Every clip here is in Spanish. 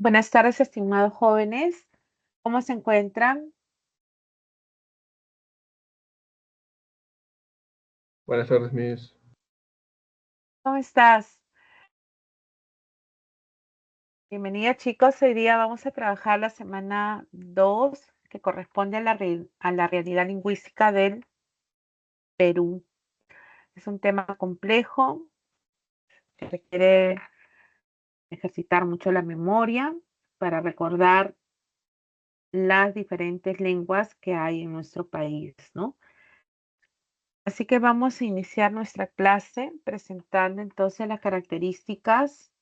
Buenas tardes, estimados jóvenes. ¿Cómo se encuentran? Buenas tardes, Miss. ¿Cómo estás? Bienvenida, chicos. Hoy día vamos a trabajar la semana 2, que corresponde a la realidad lingüística del Perú. Es un tema complejo que requiere ejercitar mucho la memoria para recordar las diferentes lenguas que hay en nuestro país, ¿no? Así que vamos a iniciar nuestra clase presentando entonces las características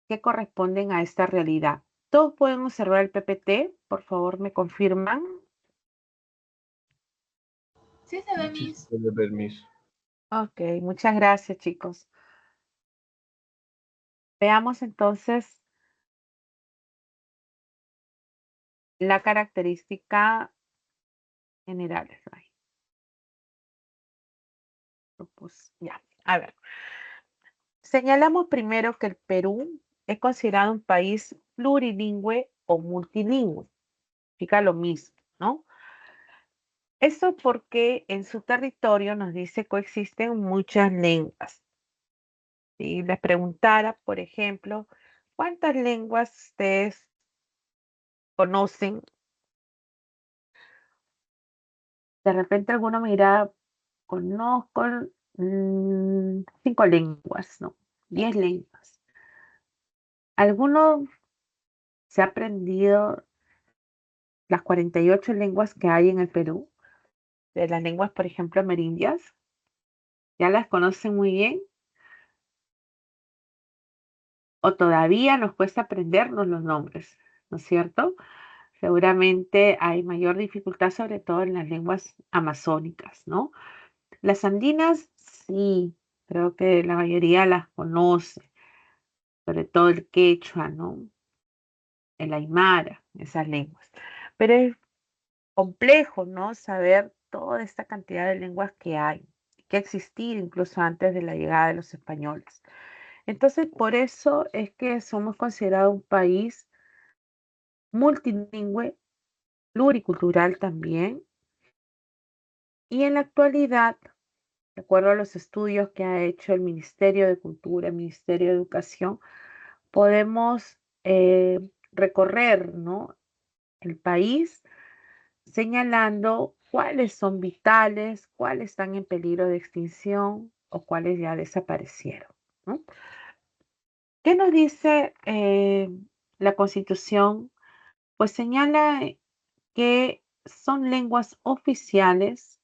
que corresponden a esta realidad. Todos pueden observar el PPT, por favor me confirman. Sí se ve, Sí, Miss. puede ver, Miss. Ok, muchas gracias, chicos. Veamos entonces la característica general. Ay, ya, a ver. Señalamos primero que el Perú es considerado un país plurilingüe o multilingüe. Significa lo mismo, ¿no? Esto porque en su territorio nos dice coexisten muchas lenguas. Si les preguntara, por ejemplo, ¿cuántas lenguas ustedes conocen? De repente alguno me dirá, conozco 5 lenguas, no, 10 lenguas. Alguno se ha aprendido las 48 lenguas que hay en el Perú, de las lenguas, por ejemplo, amerindias. ¿Ya las conocen muy bien? ¿O todavía nos cuesta aprendernos los nombres? ¿No es cierto? Seguramente hay mayor dificultad, sobre todo en las lenguas amazónicas, ¿no? Las andinas, sí, creo que la mayoría las conoce, sobre todo el quechua, ¿no? El aymara, esas lenguas. Pero es complejo, ¿no? Saber toda esta cantidad de lenguas que hay, que existir incluso antes de la llegada de los españoles. Entonces, por eso es que somos considerados un país multilingüe, pluricultural también, y en la actualidad, de acuerdo a los estudios que ha hecho el Ministerio de Cultura, el Ministerio de Educación, podemos recorrer, ¿no?, el país señalando cuáles son vitales, cuáles están en peligro de extinción o cuáles ya desaparecieron, ¿no? ¿Qué nos dice la Constitución? Pues señala que son lenguas oficiales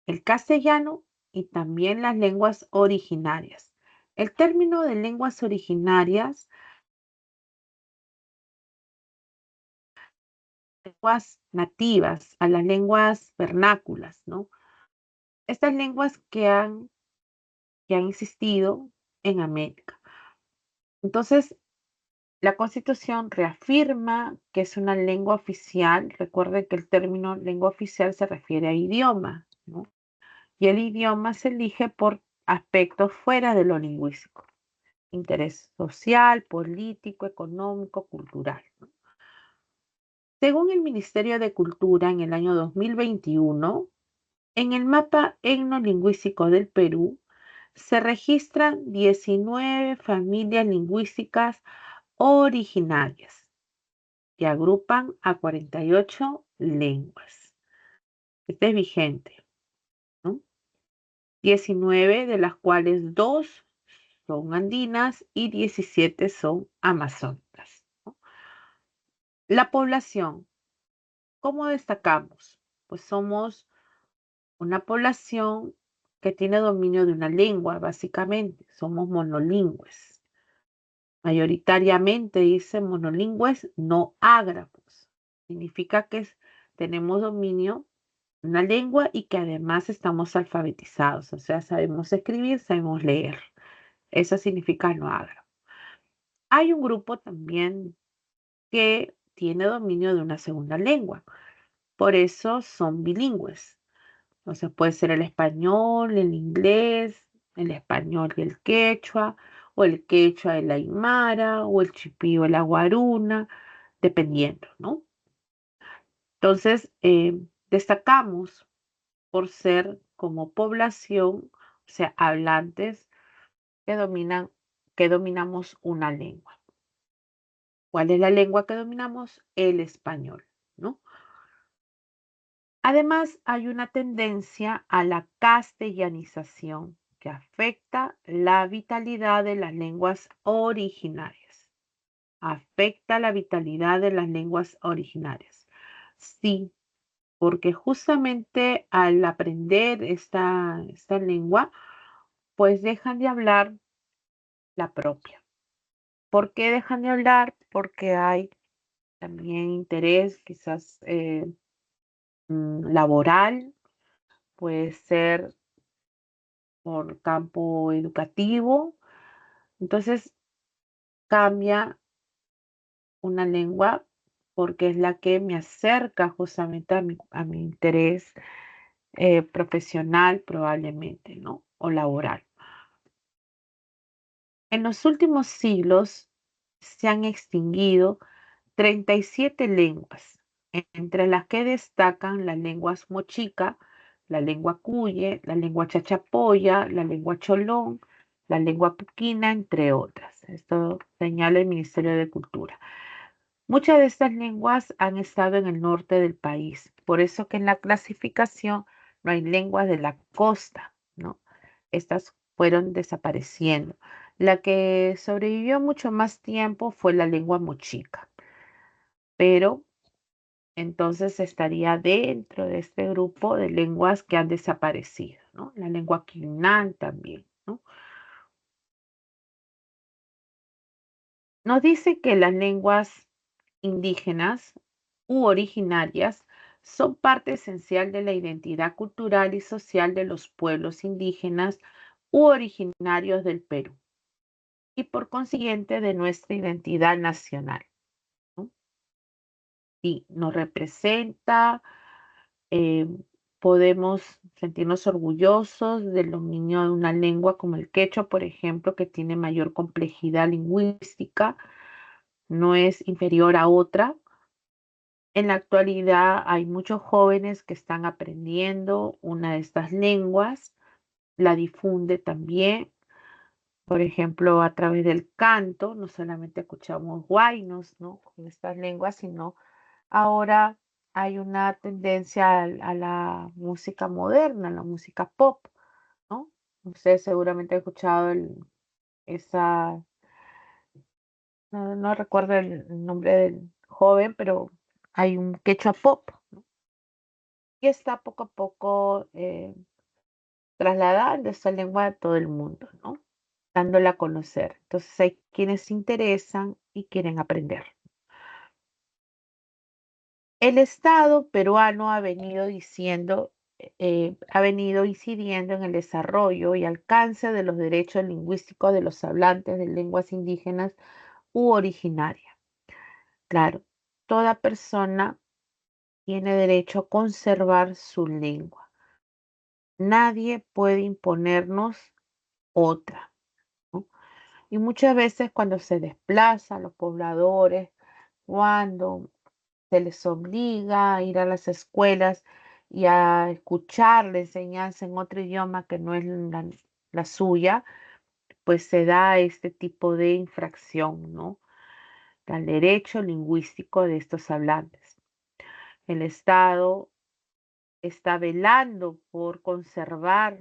el castellano y también las lenguas originarias. El término de lenguas originarias, lenguas nativas, a las lenguas vernáculas, ¿no? Estas lenguas que han existido en América. Entonces, la Constitución reafirma que es una lengua oficial. Recuerden que el término lengua oficial se refiere a idioma, ¿no? Y el idioma se elige por aspectos fuera de lo lingüístico: interés social, político, económico, cultural, ¿no? Según el Ministerio de Cultura, en el año 2021, en el mapa etnolingüístico del Perú, se registran 19 familias lingüísticas originarias que agrupan a 48 lenguas. Este es vigente, ¿no? 19 de las cuales 2 son andinas y 17 son amazónicas, ¿no? La población, ¿cómo destacamos? Pues somos una población que tiene dominio de una lengua, básicamente. Somos monolingües. Mayoritariamente dicen monolingües no ágrafos. Significa que tenemos dominio de una lengua y que además estamos alfabetizados, o sea, sabemos escribir, sabemos leer. Eso significa no ágrafo. Hay un grupo también que tiene dominio de una segunda lengua. Por eso son bilingües. Entonces puede ser el español, el inglés, el español y el quechua, o el quechua el aymara, o el chipío la guaruna, dependiendo, ¿no? Entonces, destacamos por ser como población, o sea, hablantes que dominan, que dominamos una lengua. ¿Cuál es la lengua que dominamos? El español, ¿no? Además, hay una tendencia a la castellanización que afecta la vitalidad de las lenguas originarias. Afecta la vitalidad de las lenguas originarias. Sí, porque justamente al aprender esta lengua, pues dejan de hablar la propia. ¿Por qué dejan de hablar? Porque hay también interés quizás laboral, puede ser por campo educativo. Entonces cambia una lengua porque es la que me acerca justamente a mi interés profesional probablemente, ¿no? O laboral. En los últimos siglos se han extinguido 37 lenguas, entre las que destacan las lenguas mochica, la lengua cuye, la lengua chachapoya, la lengua cholón, la lengua puquina, entre otras. Esto señala el Ministerio de Cultura. Muchas de estas lenguas han estado en el norte del país, por eso que en la clasificación no hay lenguas de la costa, ¿no? Estas fueron desapareciendo. La que sobrevivió mucho más tiempo fue la lengua mochica, pero entonces estaría dentro de este grupo de lenguas que han desaparecido, ¿no? La lengua quinán también, ¿no? Nos dice que las lenguas indígenas u originarias son parte esencial de la identidad cultural y social de los pueblos indígenas u originarios del Perú y por consiguiente de nuestra identidad nacional, ¿no? Sí, nos representa, eh, podemos sentirnos orgullosos del dominio de una lengua como el quechua, por ejemplo, que tiene mayor complejidad lingüística, no es inferior a otra. En la actualidad hay muchos jóvenes que están aprendiendo una de estas lenguas, la difunde también, por ejemplo, a través del canto, no solamente escuchamos guaynos, ¿no? Con estas lenguas, sino ahora hay una tendencia a la música moderna, a la música pop, ¿no? Ustedes seguramente han escuchado esa, no recuerdo el nombre del joven, pero hay un quechua pop, ¿no? Y está poco a poco trasladando esa lengua a todo el mundo, ¿no? Dándola a conocer. Entonces hay quienes se interesan y quieren aprender. El Estado peruano ha venido incidiendo en el desarrollo y alcance de los derechos lingüísticos de los hablantes de lenguas indígenas u originarias. Claro, toda persona tiene derecho a conservar su lengua. Nadie puede imponernos otra, ¿no? Y muchas veces cuando se desplazan los pobladores, cuando se les obliga a ir a las escuelas y a escuchar la enseñanza en otro idioma que no es la suya, pues se da este tipo de infracción, ¿no? Al derecho lingüístico de estos hablantes. El Estado está velando por conservar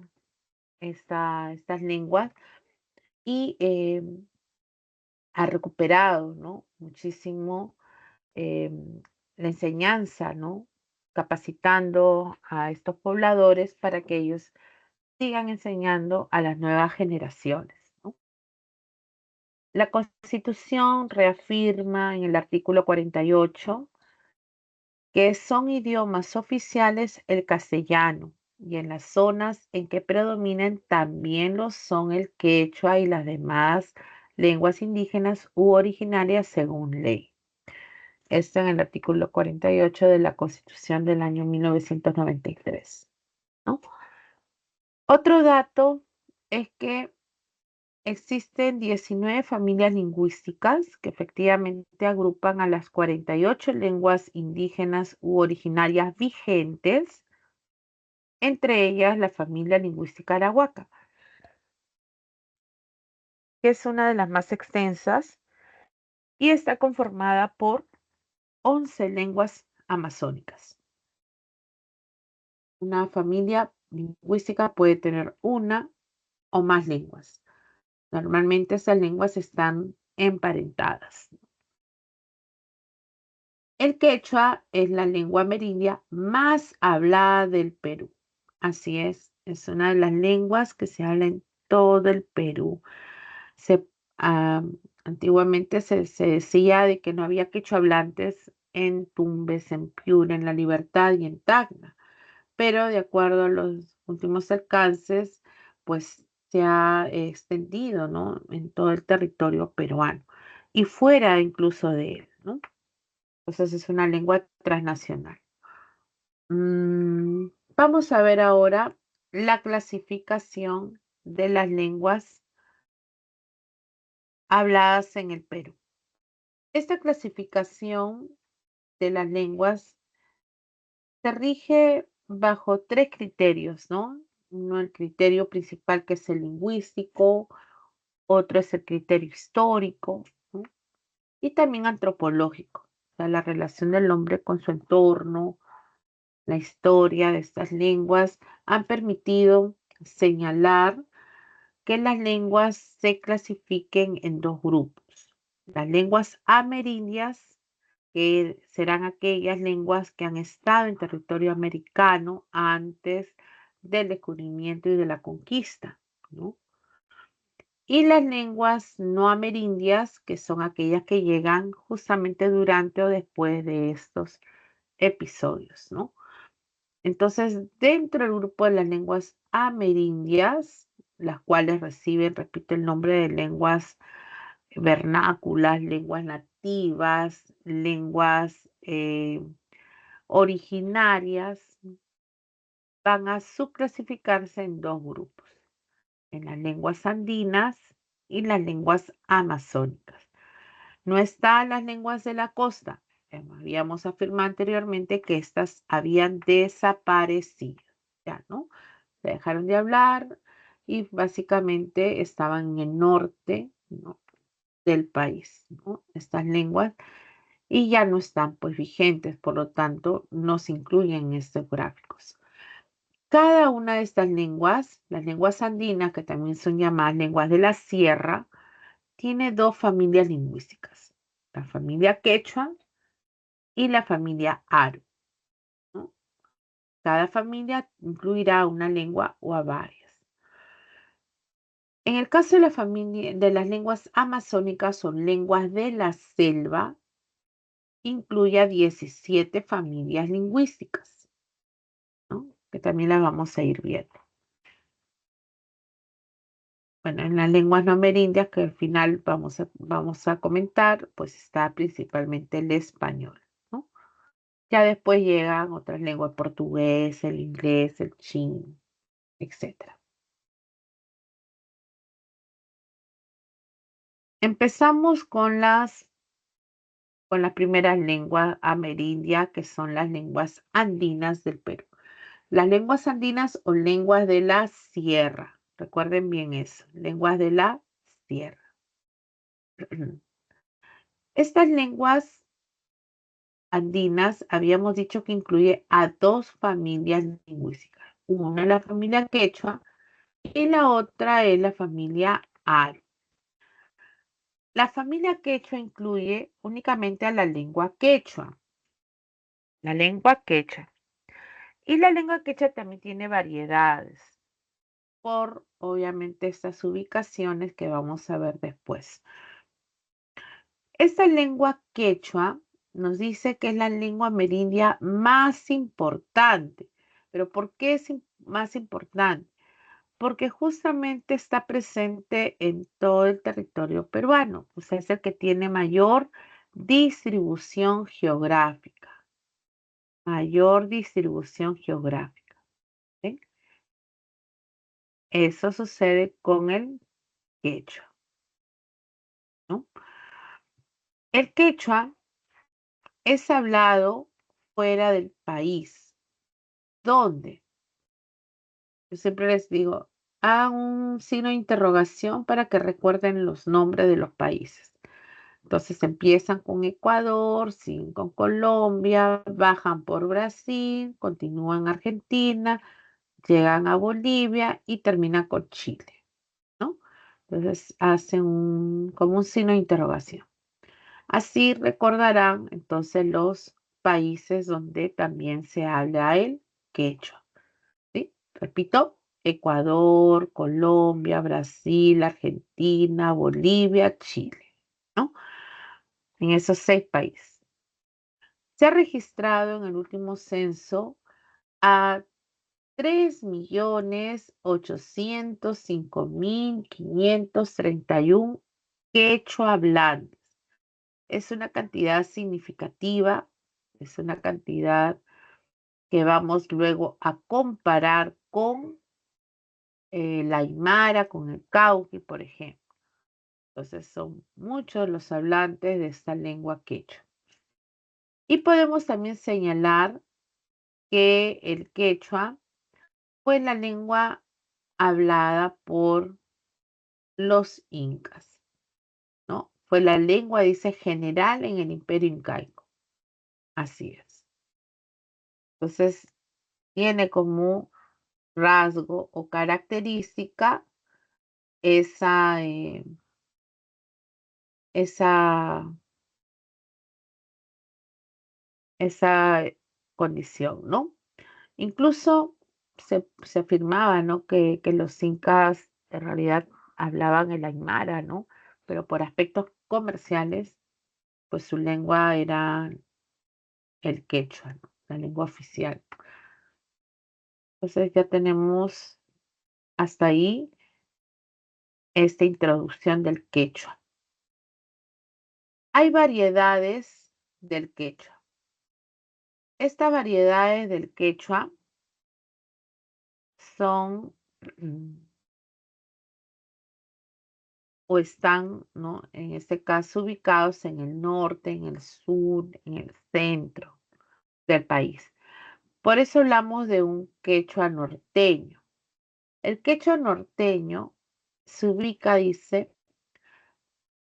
estas lenguas y ha recuperado, ¿no? Muchísimo la enseñanza, ¿no? Capacitando a estos pobladores para que ellos sigan enseñando a las nuevas generaciones, ¿no? La Constitución reafirma en el artículo 48 que son idiomas oficiales el castellano y en las zonas en que predominen también lo son el quechua y las demás lenguas indígenas u originarias según ley. Esto en el artículo 48 de la Constitución del año 1993, ¿no? Otro dato es que Existen 19 familias lingüísticas que efectivamente agrupan a las 48 lenguas indígenas u originarias vigentes, entre ellas la familia lingüística arahuaca, que es una de las más extensas y está conformada por 11 lenguas amazónicas. Una familia lingüística puede tener una o más lenguas. Normalmente esas lenguas están emparentadas. El quechua es la lengua amerindia más hablada del Perú. Así es una de las lenguas que se habla en todo el Perú. Se, ah, Antiguamente se decía de que no había quechua hablantes en Tumbes, en Piura, en La Libertad y en Tacna, pero de acuerdo a los últimos alcances, pues se ha extendido, ¿no? En todo el territorio peruano y fuera incluso de él, ¿no? Entonces es una lengua transnacional. Vamos a ver ahora la clasificación de las lenguas habladas en el Perú. Esta clasificación de las lenguas se rige bajo tres criterios, ¿no? Uno, el criterio principal que es el lingüístico, otro es el criterio histórico, ¿no? Y también antropológico, o sea, la relación del hombre con su entorno, la historia de estas lenguas han permitido señalar que las lenguas se clasifiquen en dos grupos. Las lenguas amerindias, que serán aquellas lenguas que han estado en territorio americano antes del descubrimiento y de la conquista, ¿no? Y las lenguas no amerindias, que son aquellas que llegan justamente durante o después de estos episodios, ¿no? Entonces, dentro del grupo de las lenguas amerindias, las cuales reciben, repito, el nombre de lenguas vernáculas, lenguas nativas, lenguas originarias, van a subclasificarse en dos grupos, en las lenguas andinas y las lenguas amazónicas. No están las lenguas de la costa. Habíamos afirmado anteriormente que estas habían desaparecido, ya, ¿no? Se dejaron de hablar y básicamente estaban en el norte, ¿no? del país, ¿no? Estas lenguas y ya no están pues vigentes, por lo tanto no se incluyen en estos gráficos. Cada una de estas lenguas, las lenguas andinas, que también son llamadas lenguas de la sierra, tiene dos familias lingüísticas, la familia quechua y la familia aru, ¿no? Cada familia incluirá una lengua o a varias. En el caso de la familia de las lenguas amazónicas, son lenguas de la selva, incluye a 17 familias lingüísticas, ¿no? Que también las vamos a ir viendo. Bueno, en las lenguas no amerindias, que al final vamos a comentar, pues está principalmente el español, ¿no? Ya después llegan otras lenguas, el portugués, el inglés, el chino, etcétera. Empezamos con las primeras lenguas amerindias, que son las lenguas andinas del Perú. Las lenguas andinas o lenguas de la sierra. Recuerden bien eso, lenguas de la sierra. Estas lenguas andinas habíamos dicho que incluye a dos familias lingüísticas. Una es la familia quechua y la otra es la familia aru. La familia quechua incluye únicamente a la lengua quechua. La lengua quechua. Y la lengua quechua también tiene variedades por, obviamente, estas ubicaciones que vamos a ver después. Esta lengua quechua nos dice que es la lengua amerindia más importante. ¿Pero por qué es más importante? Porque justamente está presente en todo el territorio peruano. O sea, es el que tiene mayor distribución geográfica. Mayor distribución geográfica. ¿Sí? Eso sucede con el quechua, ¿no? El quechua es hablado fuera del país. ¿Dónde? Yo siempre les digo, hagan un signo de interrogación para que recuerden los nombres de los países. Entonces empiezan con Ecuador, siguen con Colombia, bajan por Brasil, continúan Argentina, llegan a Bolivia y terminan con Chile, ¿no? Entonces hacen como un signo de interrogación. Así recordarán entonces los países donde también se habla el quechua, ¿sí? Repito, Ecuador, Colombia, Brasil, Argentina, Bolivia, Chile, ¿no? En esos 6 países. Se ha registrado en el último censo a 3.805.531 quechua hablantes. Es una cantidad significativa, es una cantidad que vamos luego a comparar con la aymara, con el cauqui, por ejemplo. Entonces son muchos los hablantes de esta lengua quechua. Y podemos también señalar que el quechua fue la lengua hablada por los incas, ¿no? Fue la lengua, dice, general en el imperio incaico. Así es. Entonces, tiene como rasgo o característica esa, esa, esa condición, ¿no? Incluso se afirmaba, ¿no? Que los incas en realidad hablaban el aymara, ¿no? Pero por aspectos comerciales, pues su lengua era el quechua, ¿no? La lengua oficial. Entonces ya tenemos hasta ahí esta introducción del quechua. Hay variedades del quechua. Estas variedades del quechua son o están, ¿no? En este caso, ubicados en el norte, en el sur, en el centro del país. Por eso hablamos de un quechua norteño. El quechua norteño se ubica, dice,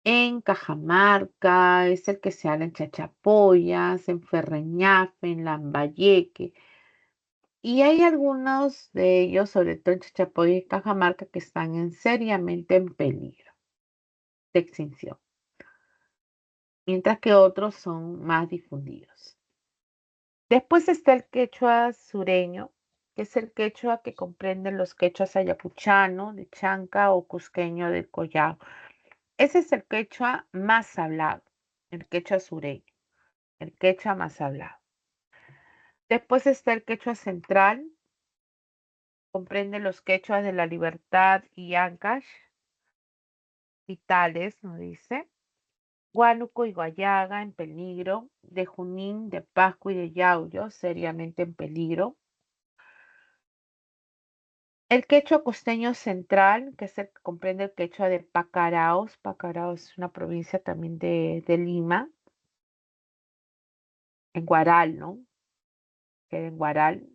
en Cajamarca, es el que se habla en Chachapoyas, en Ferreñafe, en Lambayeque. Y hay algunos de ellos, sobre todo en Chachapoyas y Cajamarca, que están seriamente en peligro de extinción, mientras que otros son más difundidos. Después está el quechua sureño, que es el quechua que comprende los quechuas ayacuchano, de Chanca o cusqueño del Collao. Ese es el quechua más hablado, el quechua sureño, el quechua más hablado. Después está el quechua central, comprende los quechuas de La Libertad y Ancash, vitales, nos dice. Huánuco y Guayaga en peligro, de Junín, de Pascua y de Yauyos seriamente en peligro. El quechua costeño central, que es el que comprende el quechua de Pacaraos. Pacaraos es una provincia también de Lima, en Guaral, ¿no? Queda en Guaral.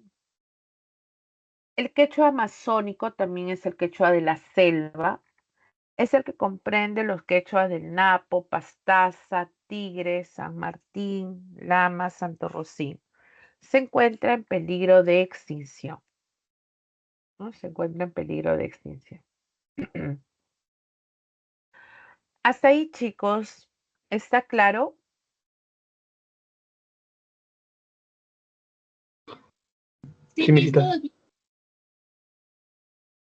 El quechua amazónico también es el quechua de la selva. Es el que comprende los quechuas del Napo, Pastaza, Tigre, San Martín, Lama, Santo Rocín. Se encuentra en peligro de extinción, ¿no? Se encuentra en peligro de extinción. Hasta ahí, chicos, ¿está claro? Sí, mijita.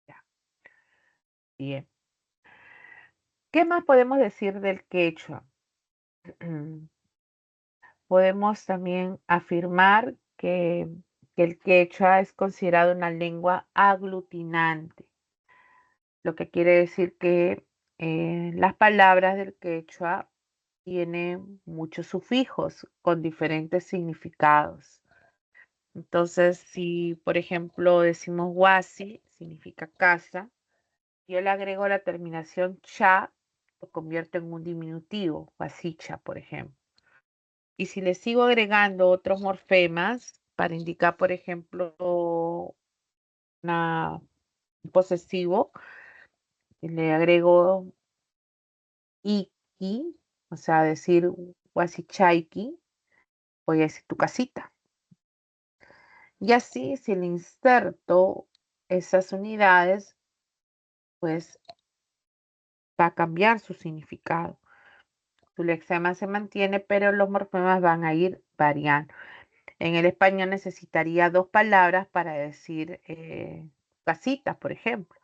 Ya, bien. ¿Qué más podemos decir del quechua? Podemos también afirmar que el quechua es considerado una lengua aglutinante, lo que quiere decir que las palabras del quechua tienen muchos sufijos con diferentes significados. Entonces, si por ejemplo decimos huasi, significa casa, yo le agrego la terminación cha, lo convierto en un diminutivo, guasicha, por ejemplo. Y si le sigo agregando otros morfemas para indicar, por ejemplo, una, un posesivo, le agrego iki, o sea, decir guasichaiki, voy a decir tu casita. Y así, si le inserto esas unidades, pues va a cambiar su significado. Su lexema se mantiene, pero los morfemas van a ir variando. En el español necesitaría dos palabras para decir casita, por ejemplo.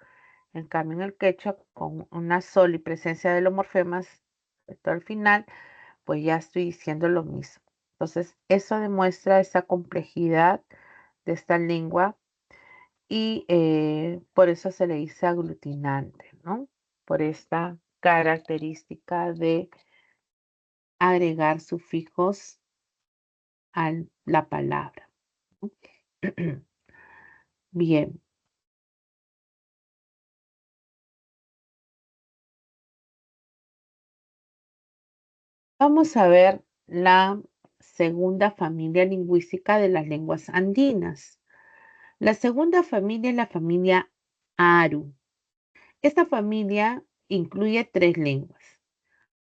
En cambio, en el quechua, con una sola y presencia de los morfemas hasta el final, pues ya estoy diciendo lo mismo. Entonces, eso demuestra esa complejidad de esta lengua y por eso se le dice aglutinante, ¿no? Por esta característica de agregar sufijos a la palabra. Bien, vamos a ver la segunda familia lingüística de las lenguas andinas. La segunda familia es la familia Aru. Esta familia incluye tres lenguas.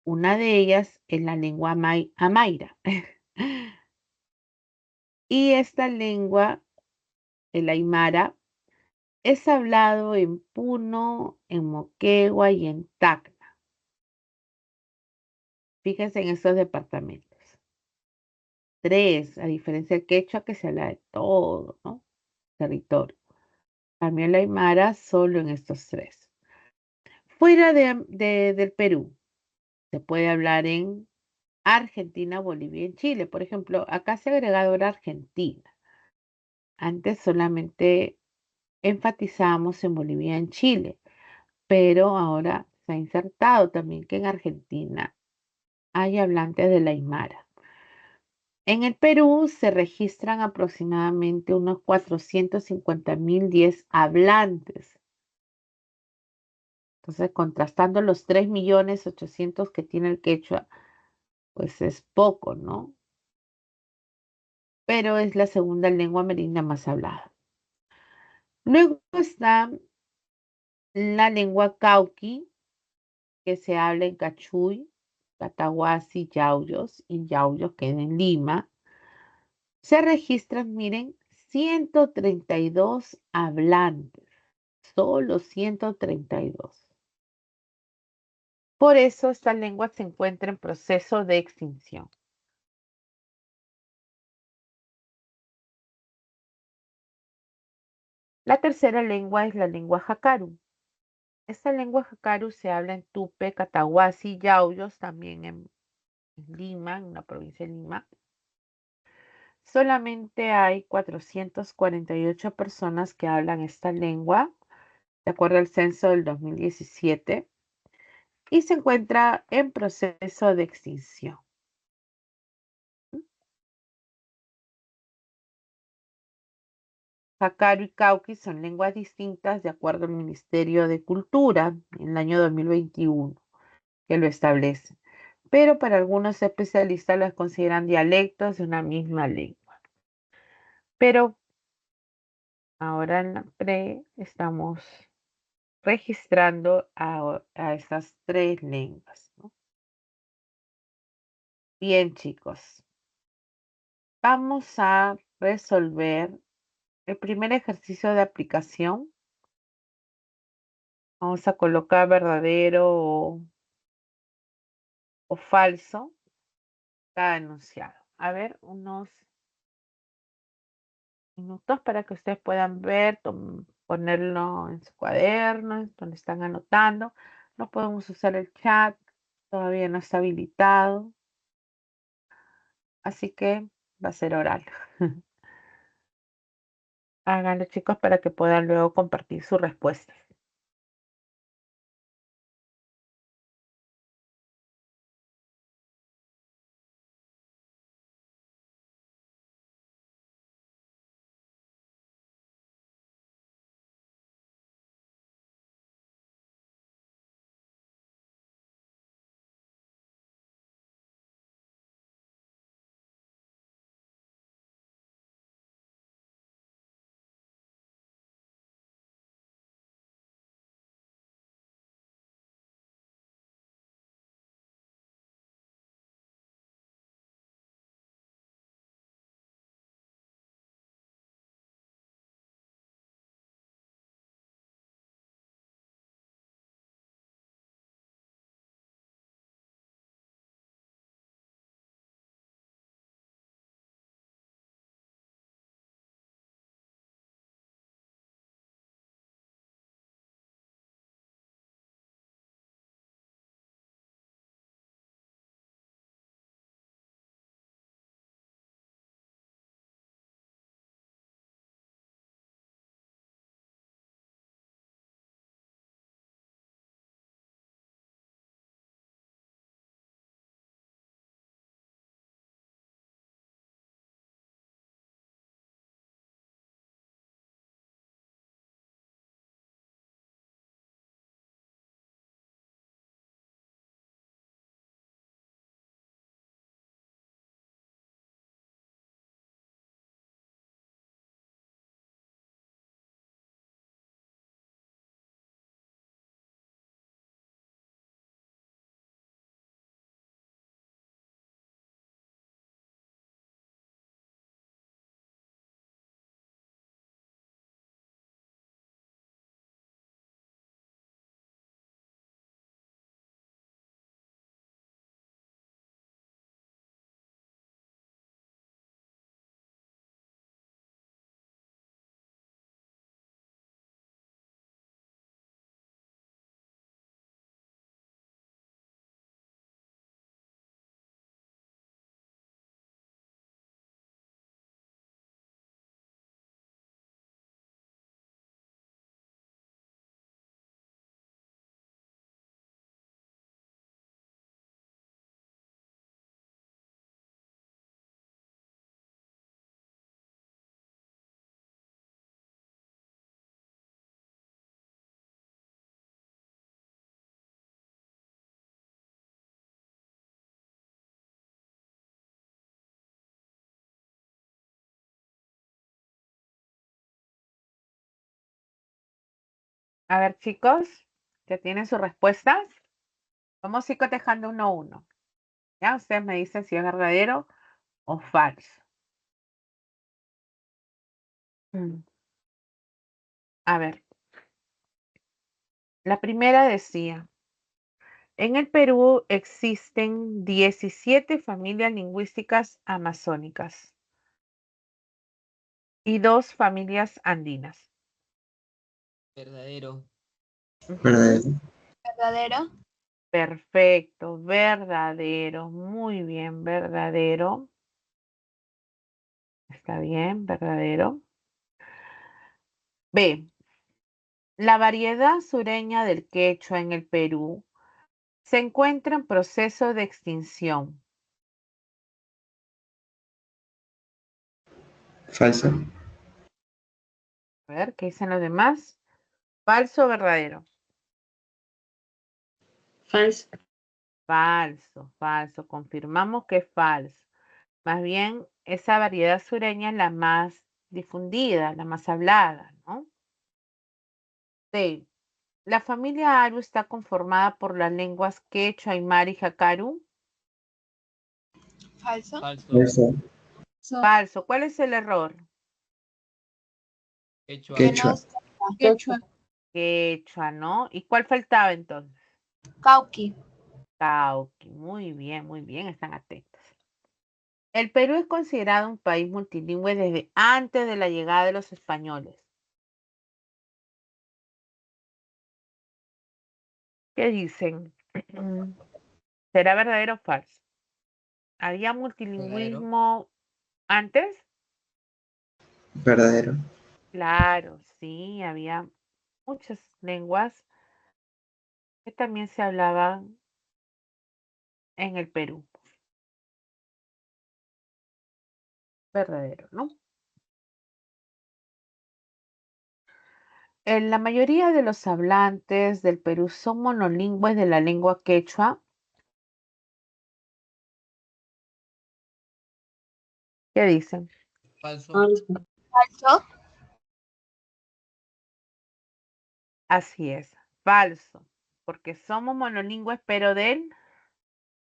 Una de ellas es la lengua Amaira. Y esta lengua, el Aymara, es hablado en Puno, en Moquegua y en Tacna. Fíjense en estos departamentos. Tres, a diferencia del quechua que se habla de todo, ¿no? Territorio. También el Aymara solo en estos tres. Fuera del Perú, se puede hablar en Argentina, Bolivia y en Chile. Por ejemplo, acá se ha agregado ahora Argentina. Antes solamente enfatizamos en Bolivia y en Chile, pero ahora se ha insertado también que en Argentina hay hablantes de la Aymara. En el Perú se registran aproximadamente unos 450.010 hablantes. Entonces, contrastando los 3.800.000 que tiene el quechua, pues es poco, ¿no? Pero es la segunda lengua amerindia más hablada. Luego está la lengua cauqui, que se habla en Cachuy, Catahuasi, Yauyos y Yauyos, que en Lima. Se registran, miren, 132 hablantes, solo 132. Por eso esta lengua se encuentra en proceso de extinción. La tercera lengua es la lengua jacaru. Esta lengua jacaru se habla en Tupe, Catahuasi y Yauyos, también en Lima, en la provincia de Lima. Solamente hay 448 personas que hablan esta lengua, de acuerdo al censo del 2017, y se encuentra en proceso de extinción. Jacaru y Cauqui son lenguas distintas de acuerdo al Ministerio de Cultura en el año 2021, que lo establece. Pero para algunos especialistas las consideran dialectos de una misma lengua. Pero ahora en la estamos registrando a estas tres lenguas, ¿no? Bien, chicos, vamos a resolver el primer ejercicio de aplicación. Vamos a colocar verdadero o falso cada enunciado. A ver, unos minutos para que ustedes puedan ver, ponerlo en su cuaderno, donde están anotando. No podemos usar el chat, todavía no está habilitado, así que va a ser oral. Háganlo, chicos, para que puedan luego compartir sus respuestas. A ver, chicos, ¿ya tienen sus respuestas? Vamos a ir cotejando uno a uno. ¿Ya? Ustedes me dicen si es verdadero o falso. Mm. A ver, la primera decía, en el Perú existen 17 familias lingüísticas amazónicas y 2 familias andinas. Verdadero. Ujú. Verdadero. Perfecto, verdadero, muy bien, verdadero. Está bien, verdadero. B. La variedad sureña del quechua en el Perú se encuentra en proceso de extinción. Falso. A ver, ¿qué dicen los demás? ¿Falso o verdadero? Falso. Falso, falso. Confirmamos que es falso. Más bien, esa variedad sureña es la más difundida, la más hablada, ¿no? C. La familia Aru está conformada por las lenguas quechua, aymara y jacarú. Falso. Falso. Falso. Falso. ¿Cuál es el error? Quechua. Quechua. Quechua. Quechua, ¿no? ¿Y cuál faltaba entonces? Cauqui. Cauqui. Muy bien, están atentos. El Perú es considerado un país multilingüe desde antes de la llegada de los españoles. ¿Qué dicen? ¿Será verdadero o falso? ¿Había Verdadero. multilingüismo antes? Verdadero. Claro, sí, había muchas lenguas que también se hablaban en el Perú. Verdadero, ¿no? La mayoría de los hablantes del Perú son monolingües de la lengua quechua. ¿Qué dicen? Falso. Falso. Así es, falso, porque somos monolingües, pero del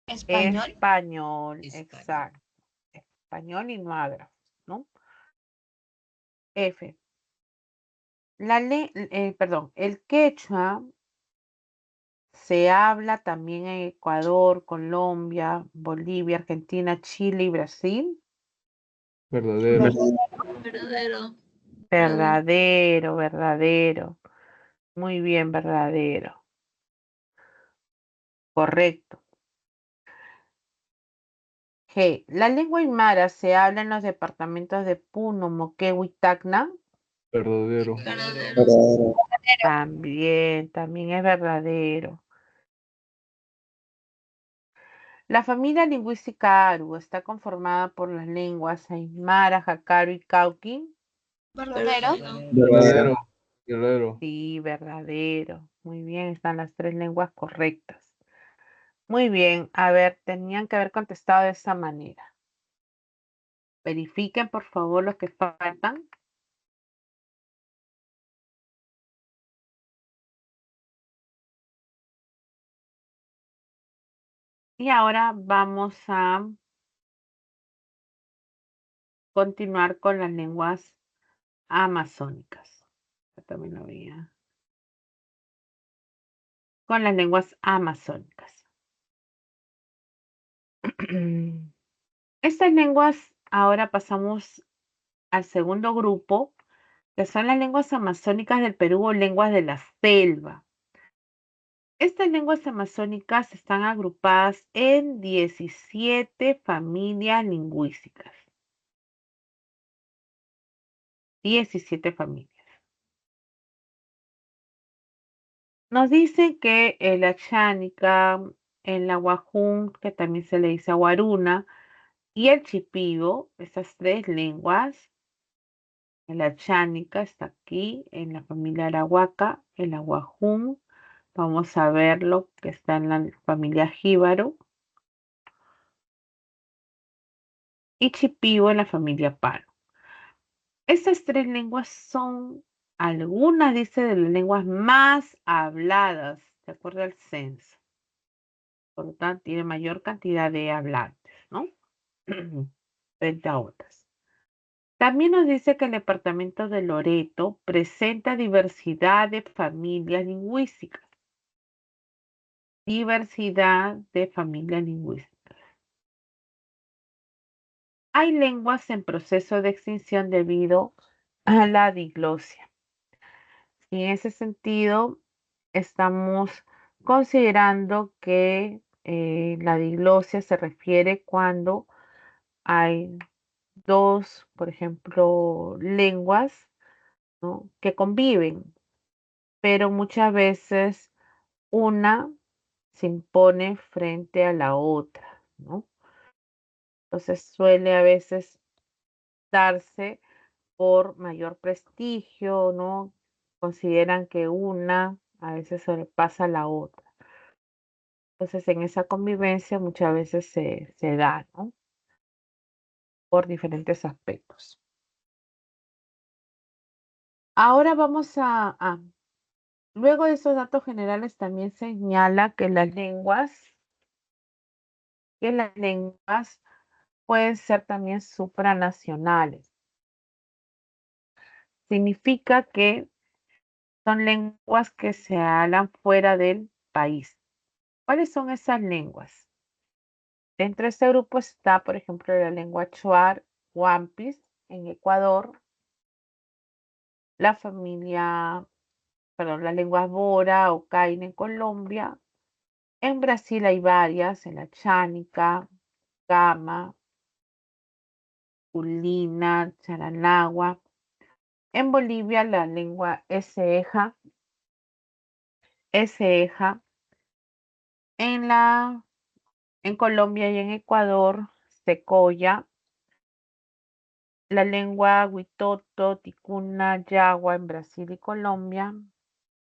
Español. español, Español. exacto. Español y no ágrafos, ¿no? F. Perdón, el quechua se habla también en Ecuador, Colombia, Bolivia, Argentina, Chile y Brasil. Verdadero. Verdadero. Verdadero, verdadero. Muy bien, verdadero. Correcto. G. La lengua aymara se habla en los departamentos de Puno, Moquegua y Tacna. Verdadero. Verdadero. También es verdadero. La familia lingüística Aru está conformada por las lenguas aymara, jacaro y cauqui. Verdadero. Verdadero. Verdadero. Sí, verdadero. Muy bien, están las 3 lenguas correctas. Muy bien, a ver, tenían que haber contestado de esa manera. Verifiquen, por favor, los que faltan. Y ahora vamos a continuar con las lenguas amazónicas. Yo también lo veía. Con las lenguas amazónicas. Estas lenguas, ahora pasamos al segundo grupo, que son las lenguas amazónicas del Perú o lenguas de la selva. Estas lenguas amazónicas están agrupadas en 17 familias lingüísticas. 17 familias. Nos dicen que el achánica, el aguajún, que también se le dice aguaruna, y el chipío, estas 3 lenguas, el achánica está aquí en la familia arahuaca, el aguajún, vamos a verlo que está en la familia jíbaro, y chipío en la familia paro. Estas 3 lenguas son Algunas, dice, de las lenguas más habladas, de acuerdo al censo. Por lo tanto, tiene mayor cantidad de hablantes, ¿no? Frente a otras. También nos dice que el departamento de Loreto presenta diversidad de familias lingüísticas. Diversidad de familias lingüísticas. Hay lenguas en proceso de extinción debido a la diglosia. Y en ese sentido, estamos considerando que la diglosia se refiere cuando hay dos, por ejemplo, lenguas, ¿no?, que conviven, pero muchas veces una se impone frente a la otra, ¿no? Entonces suele a veces darse por mayor prestigio, ¿no? Consideran que una a veces sobrepasa a la otra. Entonces en esa convivencia muchas veces se da, ¿no? Por diferentes aspectos. Ahora vamos luego de esos datos generales también señala que las lenguas pueden ser también supranacionales. Significa que son lenguas que se hablan fuera del país. ¿Cuáles son esas lenguas? Dentro de este grupo está, por ejemplo, la lengua Shuar Wampis en Ecuador, la lengua Bora o Kaina en Colombia. En Brasil hay varias, en la Chánica, Gama, Ulina, Charanagua. En Bolivia la lengua Eseja. En Colombia y en Ecuador, Secoya. La lengua Huitoto, Ticuna, Yagua en Brasil y Colombia.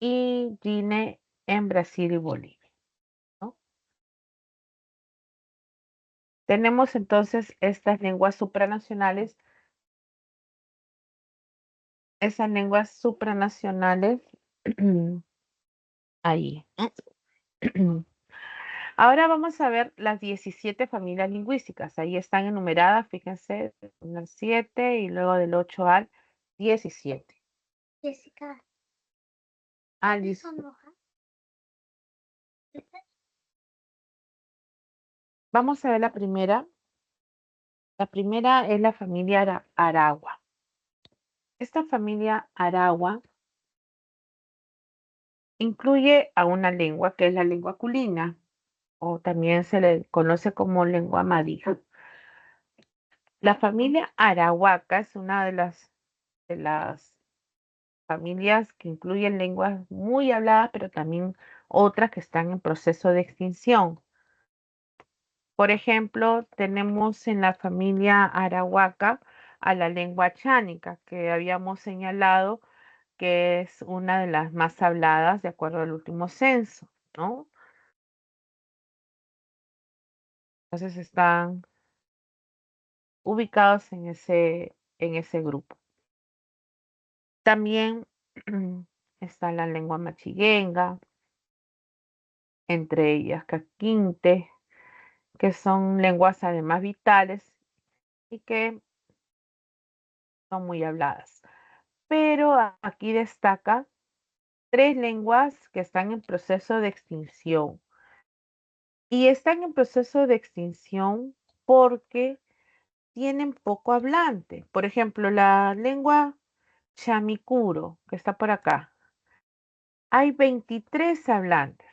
Y Gine en Brasil y Bolivia, ¿no? Tenemos entonces estas lenguas supranacionales. Esas lenguas supranacionales ahí. Ahora vamos a ver las 17 familias lingüísticas. Ahí están enumeradas, fíjense, del 1 al 7 y luego del 8 al 17. Jessica, Ah, ¿cuáles listo. son hojas? Vamos a ver la primera. La primera es la familia Aragua. Esta familia Aragua incluye a una lengua que es la lengua culina, o también se le conoce como lengua madija. La familia Arahuaca es una de las familias que incluyen lenguas muy habladas, pero también otras que están en proceso de extinción. Por ejemplo, tenemos en la familia Arahuaca a la lengua chánica, que habíamos señalado que es una de las más habladas de acuerdo al último censo, ¿no? Entonces están ubicados en ese grupo. También está la lengua machiguenga, entre ellas caquinte, que son lenguas además vitales y que son muy habladas. Pero aquí destaca 3 lenguas que están en proceso de extinción. Y están en proceso de extinción porque tienen poco hablante. Por ejemplo, la lengua chamicuro, que está por acá. Hay 23 hablantes.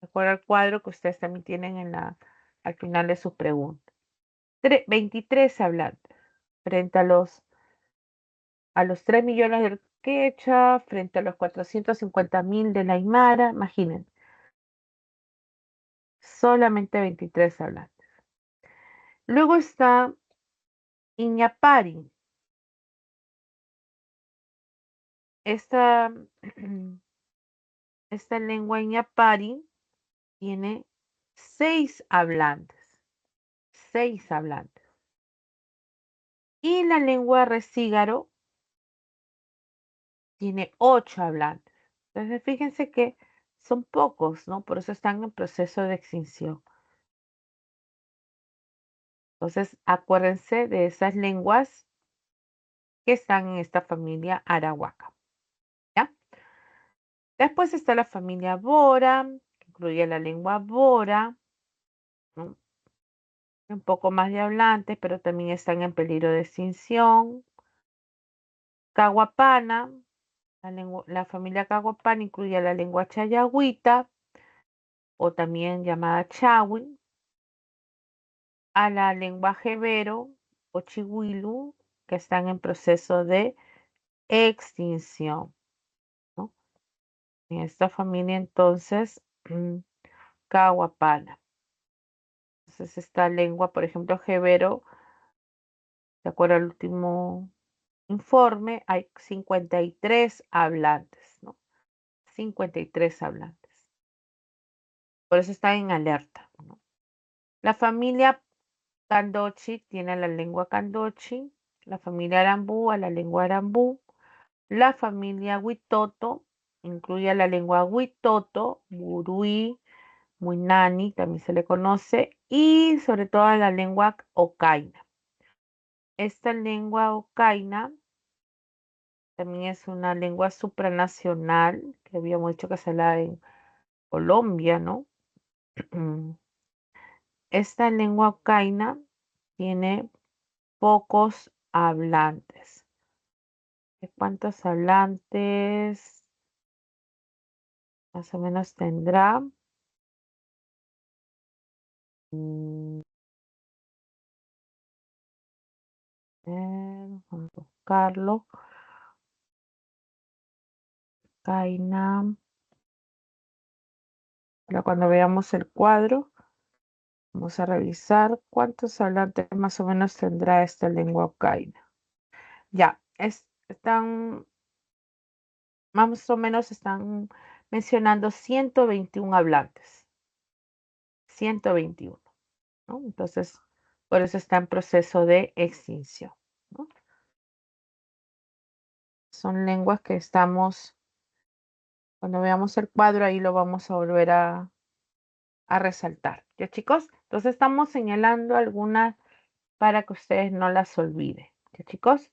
De acuerdo al cuadro que ustedes también tienen al final de su pregunta. 23 hablantes frente a los 3 millones del quechua, frente a los 450.000 de la aymara, imaginen. Solamente 23 hablantes. Luego está Iñapari. Esta, esta lengua Iñapari tiene 6 hablantes. 6 hablantes. Y la lengua resígaro tiene 8 hablantes. Entonces, fíjense que son pocos, ¿no? Por eso están en proceso de extinción. Entonces, acuérdense de esas lenguas que están en esta familia arahuaca, ¿ya? Después está la familia bora, que incluye la lengua bora, ¿no? Un poco más de hablantes, pero también están en peligro de extinción. Caguapana, la familia Caguapana incluye la lengua chayagüita, o también llamada chawi, a la lengua jebero o chihuilu, que están en proceso de extinción, ¿no? En esta familia, entonces, Caguapana. Entonces, esta lengua, por ejemplo, jebero, de acuerdo al último informe, hay 53 hablantes, ¿no? 53 hablantes. Por eso están en alerta, ¿no? La familia Candochi tiene la lengua Candochi, la familia Arambú a la lengua Arambú, la familia Huitoto incluye la lengua Huitoto, Buruí, Muinani, también se le conoce, y sobre todo a la lengua Ocaina. Esta lengua Ocaina también es una lengua supranacional, que habíamos dicho que se habla en Colombia, ¿no? Esta lengua Ocaina tiene pocos hablantes. ¿De cuántos hablantes más o menos tendrá? Mm, vamos a buscarlo. Ocaina. Ahora cuando veamos el cuadro, vamos a revisar cuántos hablantes más o menos tendrá esta lengua Ocaina. Ya, están, más o menos están mencionando 121 hablantes. 121, ¿no? Entonces, por eso está en proceso de extinción, ¿no? Son lenguas que estamos, cuando veamos el cuadro, ahí lo vamos a volver a resaltar. ¿Ya, chicos? Entonces, estamos señalando algunas para que ustedes no las olviden. ¿Ya, chicos?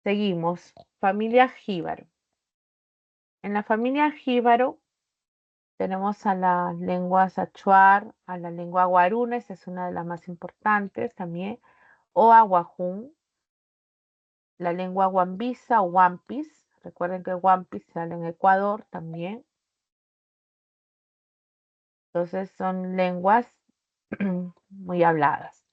Seguimos. Familia jíbaro. En la familia jíbaro tenemos a las lenguas achuar, a la lengua guaruna, esa es una de las más importantes también, o aguajún, la lengua guambisa o guampis. Recuerden que guampis se habla en Ecuador también. Entonces son lenguas muy habladas.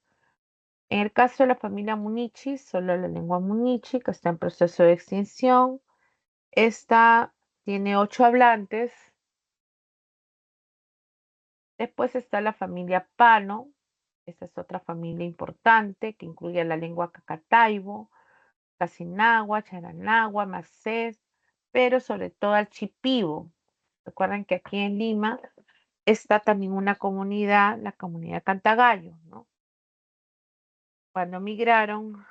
En el caso de la familia munichi, solo la lengua munichi, que está en proceso de extinción. Esta tiene 8 hablantes. Después está la familia pano. Esta es otra familia importante que incluye la lengua cacataibo, casinagua, charanagua, macés, pero sobre todo al chipibo. Recuerden que aquí en Lima está también una comunidad, la comunidad Cantagallo, ¿no? Cuando migraron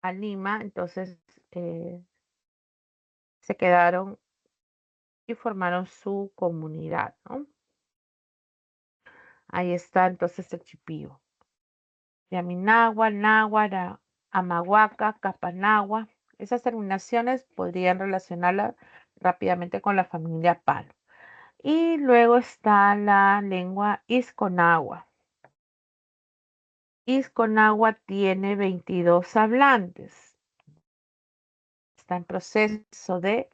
a Lima, entonces se quedaron y formaron su comunidad, ¿no? Ahí está entonces el chipío. Yaminagua, Náhuara, Amahuaca, Capanagua. Esas terminaciones podrían relacionarlas rápidamente con la familia Palo. Y luego está la lengua Isconagua. Isconagua tiene 22 hablantes. Está en proceso de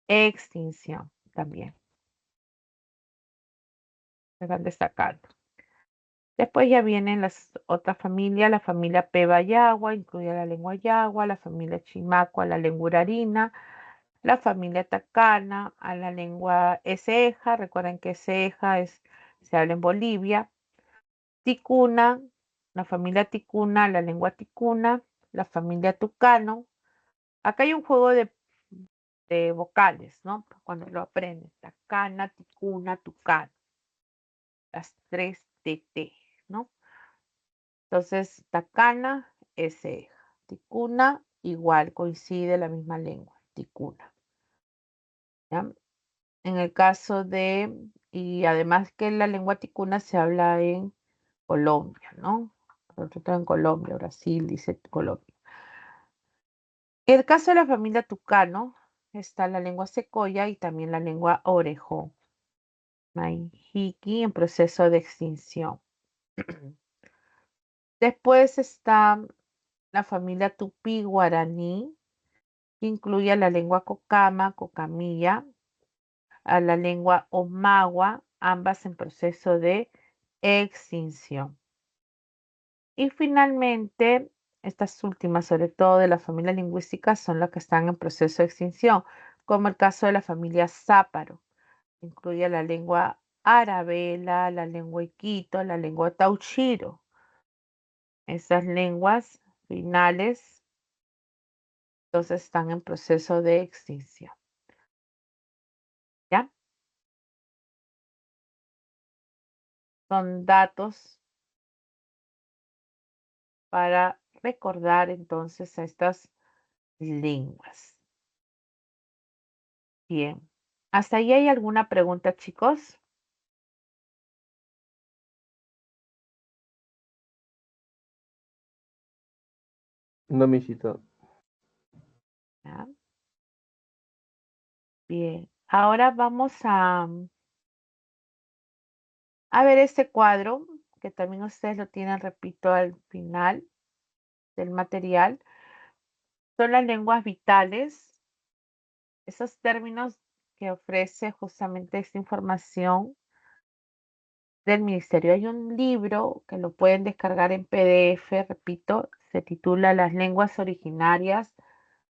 extinción también. Se van destacando. Después ya vienen las otras familias, la familia Peba Yagua, incluye la lengua Yagua, la familia Chimacua, la lengua Urarina, la familia Tacana, a la lengua Eseja, recuerden que Eseja se habla en Bolivia, Ticuna, la familia Ticuna, la lengua Ticuna, la familia Tucano. Acá hay un juego de vocales, ¿no? Cuando lo aprendes, Tacana, Ticuna, Tucano, las 3 TT, ¿no? Entonces, Tacana, Eseja, Ticuna, igual coincide la misma lengua, ticuna. ¿Ya? En el caso de, y además que la lengua ticuna se habla en Colombia, ¿no? Sobre todo en Colombia, Brasil, dice Colombia. En el caso de la familia tucano, está la lengua secoya y también la lengua orejón, Maijiki, en proceso de extinción. Después está la familia tupí guaraní, que incluye a la lengua cocama, cocamilla, a la lengua omagua, ambas en proceso de extinción. Y finalmente, estas últimas, sobre todo de la familia lingüística, son las que están en proceso de extinción, como el caso de la familia záparo. Incluye la lengua arabela, la lengua iquito, la lengua tauchiro. Esas lenguas finales, entonces, están en proceso de extinción. ¿Ya? Son datos para recordar entonces a estas lenguas. Bien. ¿Hasta ahí hay alguna pregunta, chicos? No, misita. ¿Ya? Bien. Ahora vamos a ver este cuadro, que también ustedes lo tienen, repito, al final del material. Son las lenguas vitales, esos términos que ofrece justamente esta información del ministerio. Hay un libro que lo pueden descargar en PDF, repito, se titula Las lenguas originarias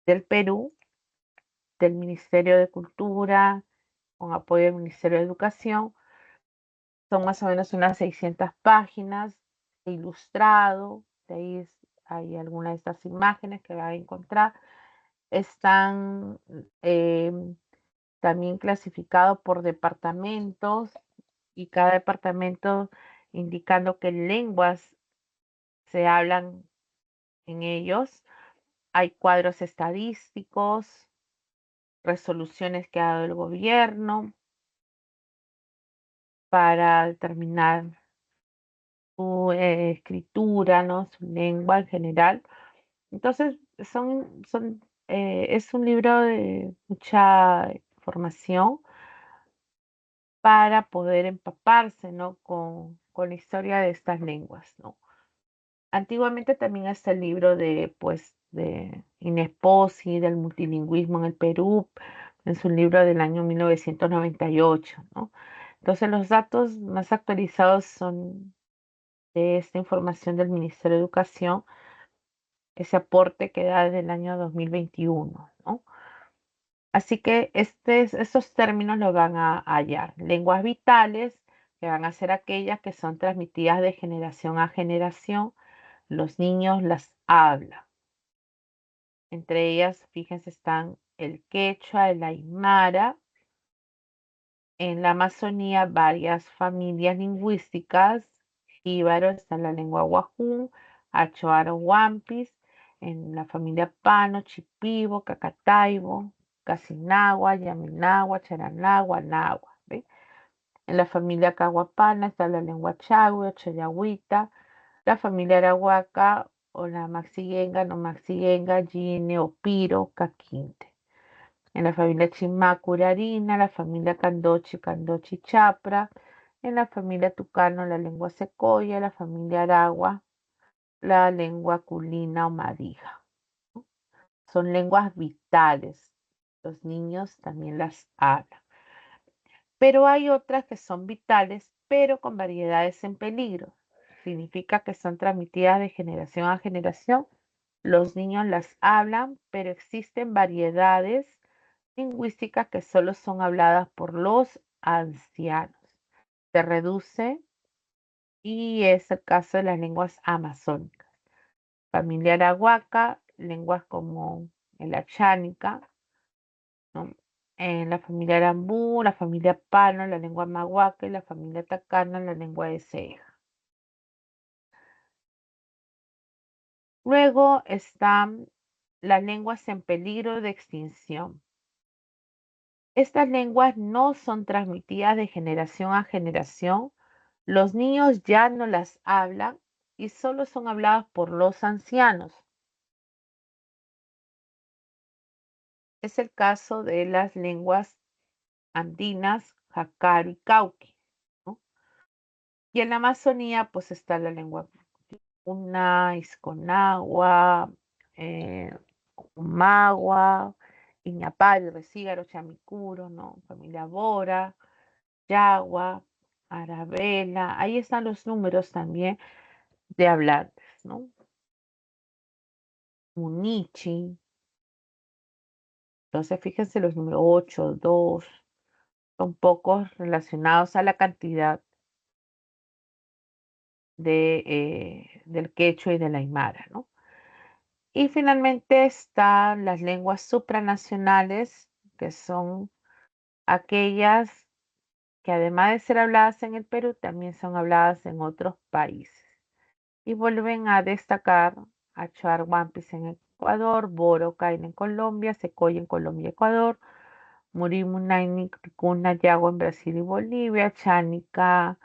del Perú, del Ministerio de Cultura, con apoyo del Ministerio de Educación. Son más o menos unas 600 páginas, ilustrado, de ahí hay algunas de estas imágenes que van a encontrar. Están también clasificados por departamentos y cada departamento indicando qué lenguas se hablan en ellos. Hay cuadros estadísticos, resoluciones que ha dado el gobierno para determinar su escritura, ¿no? Su lengua en general. Entonces, es un libro de mucha información para poder empaparse, ¿no? Con la historia de estas lenguas, ¿no? Antiguamente también está el libro de, pues, de Inesposi, del multilingüismo en el Perú, en su libro del año 1998, ¿no? Entonces, los datos más actualizados son de esta información del Ministerio de Educación, ese aporte que da desde el año 2021, ¿no? Así que estos términos los van a hallar. Lenguas vitales, que van a ser aquellas que son transmitidas de generación a generación. Los niños las hablan. Entre ellas, fíjense, están el quechua, el aymara. En la Amazonía, varias familias lingüísticas. Jíbaro está la lengua wajún, achuaro huampis, en la familia Pano, Chipibo, Cacataibo, Casinagua, Yaminagua, Charanagua, Nahua. ¿Ve? En la familia Caguapana está la lengua Chagüe, Chayagüita, la familia Arahuaca o la Maxiguenga, no Maxiguenga, Gine o Piro, Caquinte. En la familia Chimacurarina, la familia Candochi, Candochi Chapra, en la familia Tucano, la lengua Secoya, la familia Aragua, la lengua Culina o Madija. Son lenguas vitales. Los niños también las hablan. Pero hay otras que son vitales, pero con variedades en peligro. Significa que son transmitidas de generación a generación. Los niños las hablan, pero existen variedades lingüísticas que solo son habladas por los ancianos. Se reduce y es el caso de las lenguas amazónicas. Familia arahuaca, lenguas como el achánica, ¿no? En la familia arambú, la familia pano, la lengua mahuaca y la familia tacana, la lengua de ceja. Luego está las lenguas en peligro de extinción. Estas lenguas no son transmitidas de generación a generación. Los niños ya no las hablan y solo son habladas por los ancianos. Es el caso de las lenguas andinas, Jácaro y Cauqui, ¿no? Y en la Amazonía, pues está la lengua Puna, Isconagua, Umagua, Iñapari, Resígaro, Chamicuro, ¿no? Familia Bora, Yagua, Arabela. Ahí están los números también de hablantes, ¿no? Munichi. Entonces, fíjense los números 8, 2, son pocos relacionados a la cantidad del quechua y del aymara, ¿no? Y finalmente están las lenguas supranacionales, que son aquellas que además de ser habladas en el Perú, también son habladas en otros países. Y vuelven a destacar a Charhuampis en Ecuador, Boro, Caina en Colombia, Secoya en Colombia y Ecuador, Murimunaini, Ticuna, Yago en Brasil y Bolivia, Chánica,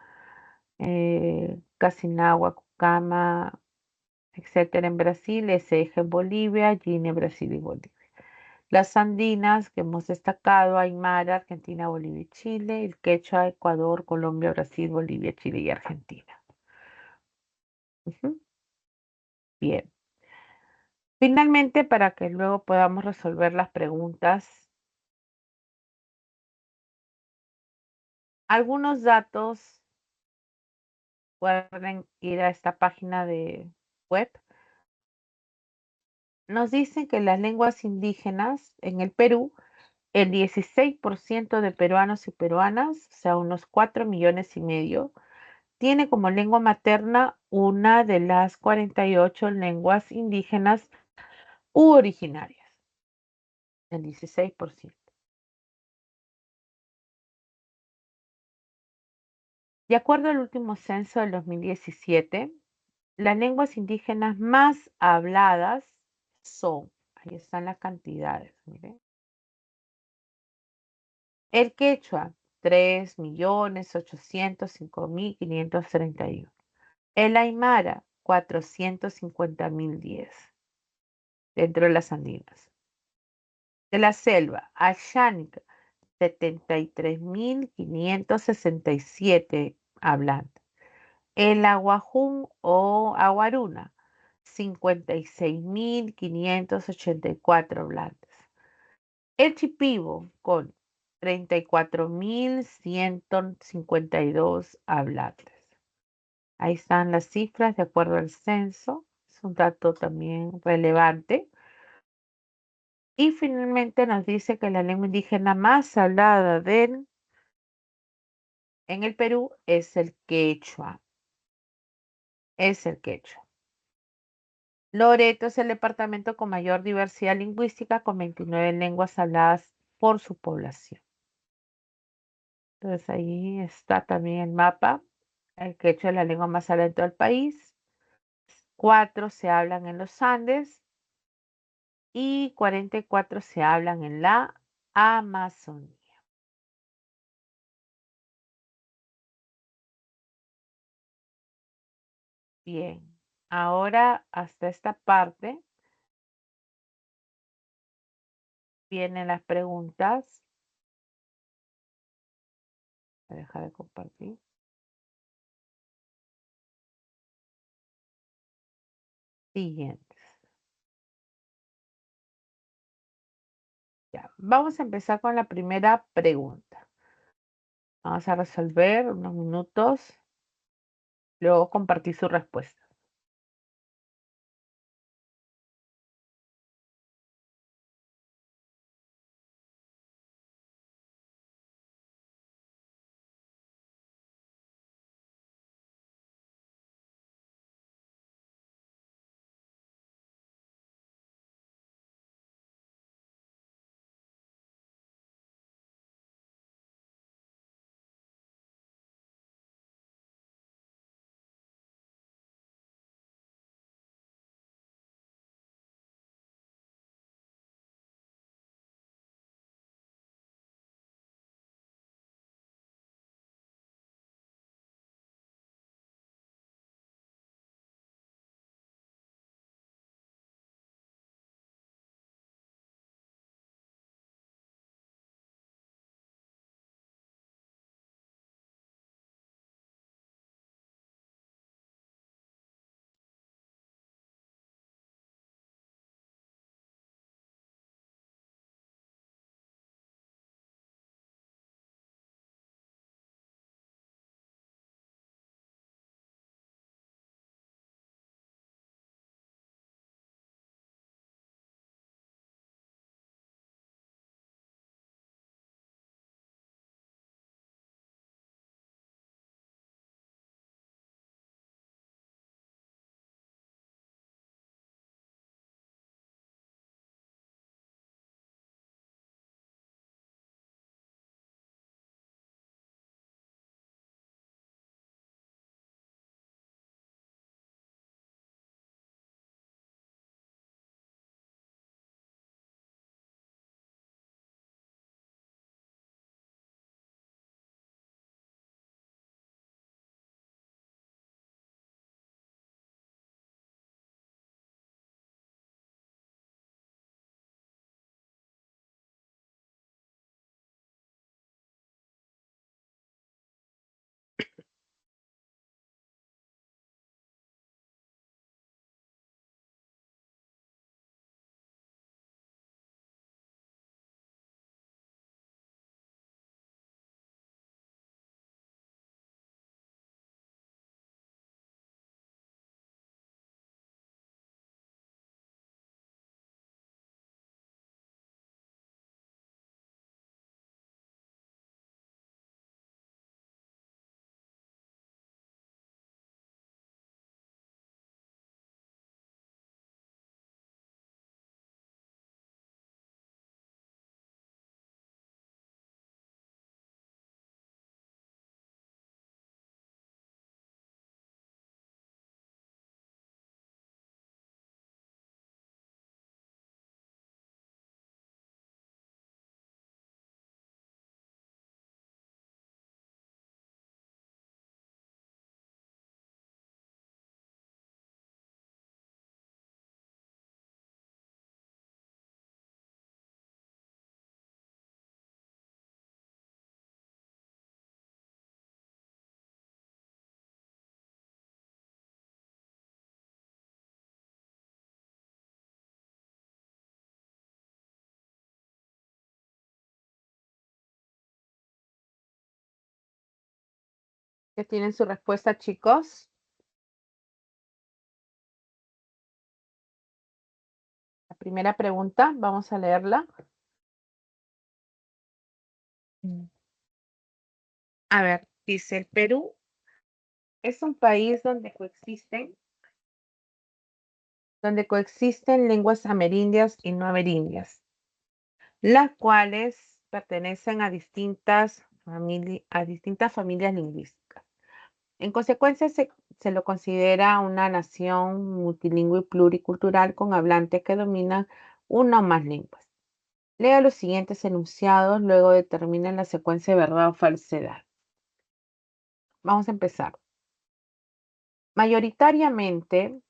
Casinagua, Cucama, etcétera, en Brasil, Eje en Bolivia, Guinea, Brasil y Bolivia. Las andinas que hemos destacado, Aymara, Argentina, Bolivia y Chile, el quechua, Ecuador, Colombia, Brasil, Bolivia, Chile y Argentina. Ujú. Bien. Finalmente, para que luego podamos resolver las preguntas, algunos datos, pueden ir a esta página de web, nos dicen que las lenguas indígenas en el Perú, el 16% de peruanos y peruanas, o sea, unos 4,5 millones, tiene como lengua materna una de las 48 lenguas indígenas u originarias, el 16%. De acuerdo al último censo del 2017, las lenguas indígenas más habladas son, ahí están las cantidades, miren. El quechua, 3,805,531. El aymara, 450,010 dentro de las andinas. De la selva, Ashánica, 73,567 hablantes. El aguajún o aguaruna, 56,584 hablantes. El chipivo con 34,152 hablantes. Ahí están las cifras de acuerdo al censo. Es un dato también relevante. Y finalmente nos dice que la lengua indígena más hablada en el Perú es el quechua. Es el quechua. Loreto es el departamento con mayor diversidad lingüística, con 29 lenguas habladas por su población. Entonces ahí está también el mapa. El quechua es la lengua más hablada en todo el país. 4 se hablan en los Andes y 44 se hablan en la Amazonía. Bien, ahora hasta esta parte vienen las preguntas. Voy a dejar de compartir. Siguientes. Ya, vamos a empezar con la primera pregunta. Vamos a resolver unos minutos, luego compartir su respuesta. ¿Ya tienen su respuesta, chicos? La primera pregunta, vamos a leerla. A ver, dice, el Perú es un país donde coexisten lenguas amerindias y no amerindias, las cuales pertenecen a distintas familias lingüísticas. En consecuencia, se lo considera una nación multilingüe y pluricultural con hablantes que dominan una o más lenguas. Lea los siguientes enunciados, luego determinen la secuencia de verdad o falsedad. Vamos a empezar. Mayoritariamente,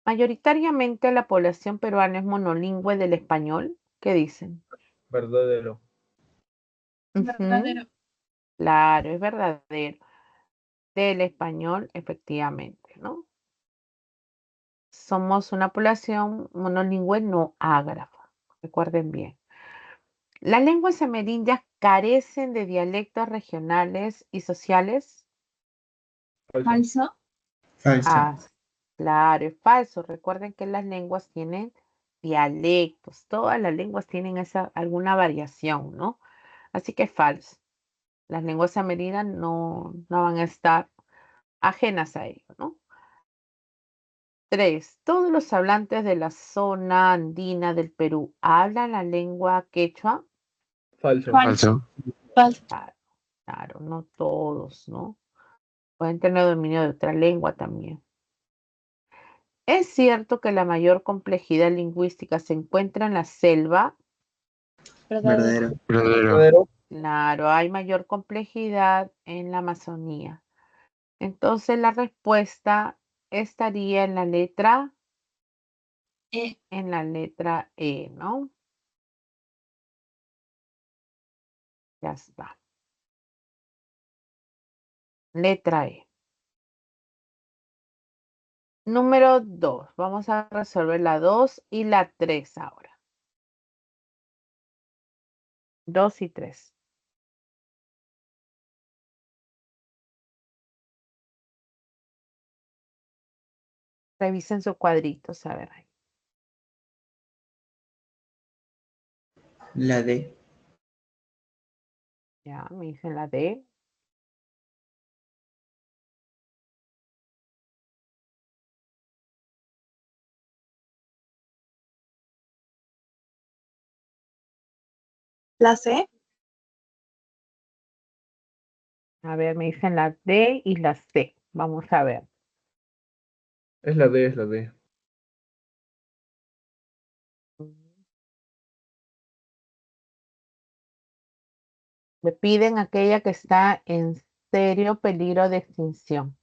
mayoritariamente la población peruana es monolingüe del español. ¿Qué dicen? Verdadero. Ujú. Claro, es verdadero. Del español, efectivamente, ¿no? Somos una población monolingüe no ágrafa. Recuerden bien. Las lenguas amerindias carecen de dialectos regionales y sociales. Falso. Falso. Ah, claro, es falso. Recuerden que las lenguas tienen dialectos. Todas las lenguas tienen alguna variación, ¿no? Así que es falso. Las lenguas amerindias no van a estar ajenas a ello, ¿no? 3. Todos los hablantes de la zona andina del Perú hablan la lengua quechua. Falso. Falso. Claro, claro, no todos, ¿no? Pueden tener dominio de otra lengua también. Es cierto que la mayor complejidad lingüística se encuentra en la selva. Verdadero. Verdadero. Claro, hay mayor complejidad en la Amazonía. Entonces la respuesta estaría en la letra E, ¿no? Ya está. Letra E. Número 2. Vamos a resolver la 2 y la 3 ahora. 2 y 3. Revisen sus cuadritos, a ver. La D. Ya, me dicen la D. La C. A ver, me dicen la D y la C. Vamos a ver. Es la D, es la D. Me piden aquella que está en serio peligro de extinción.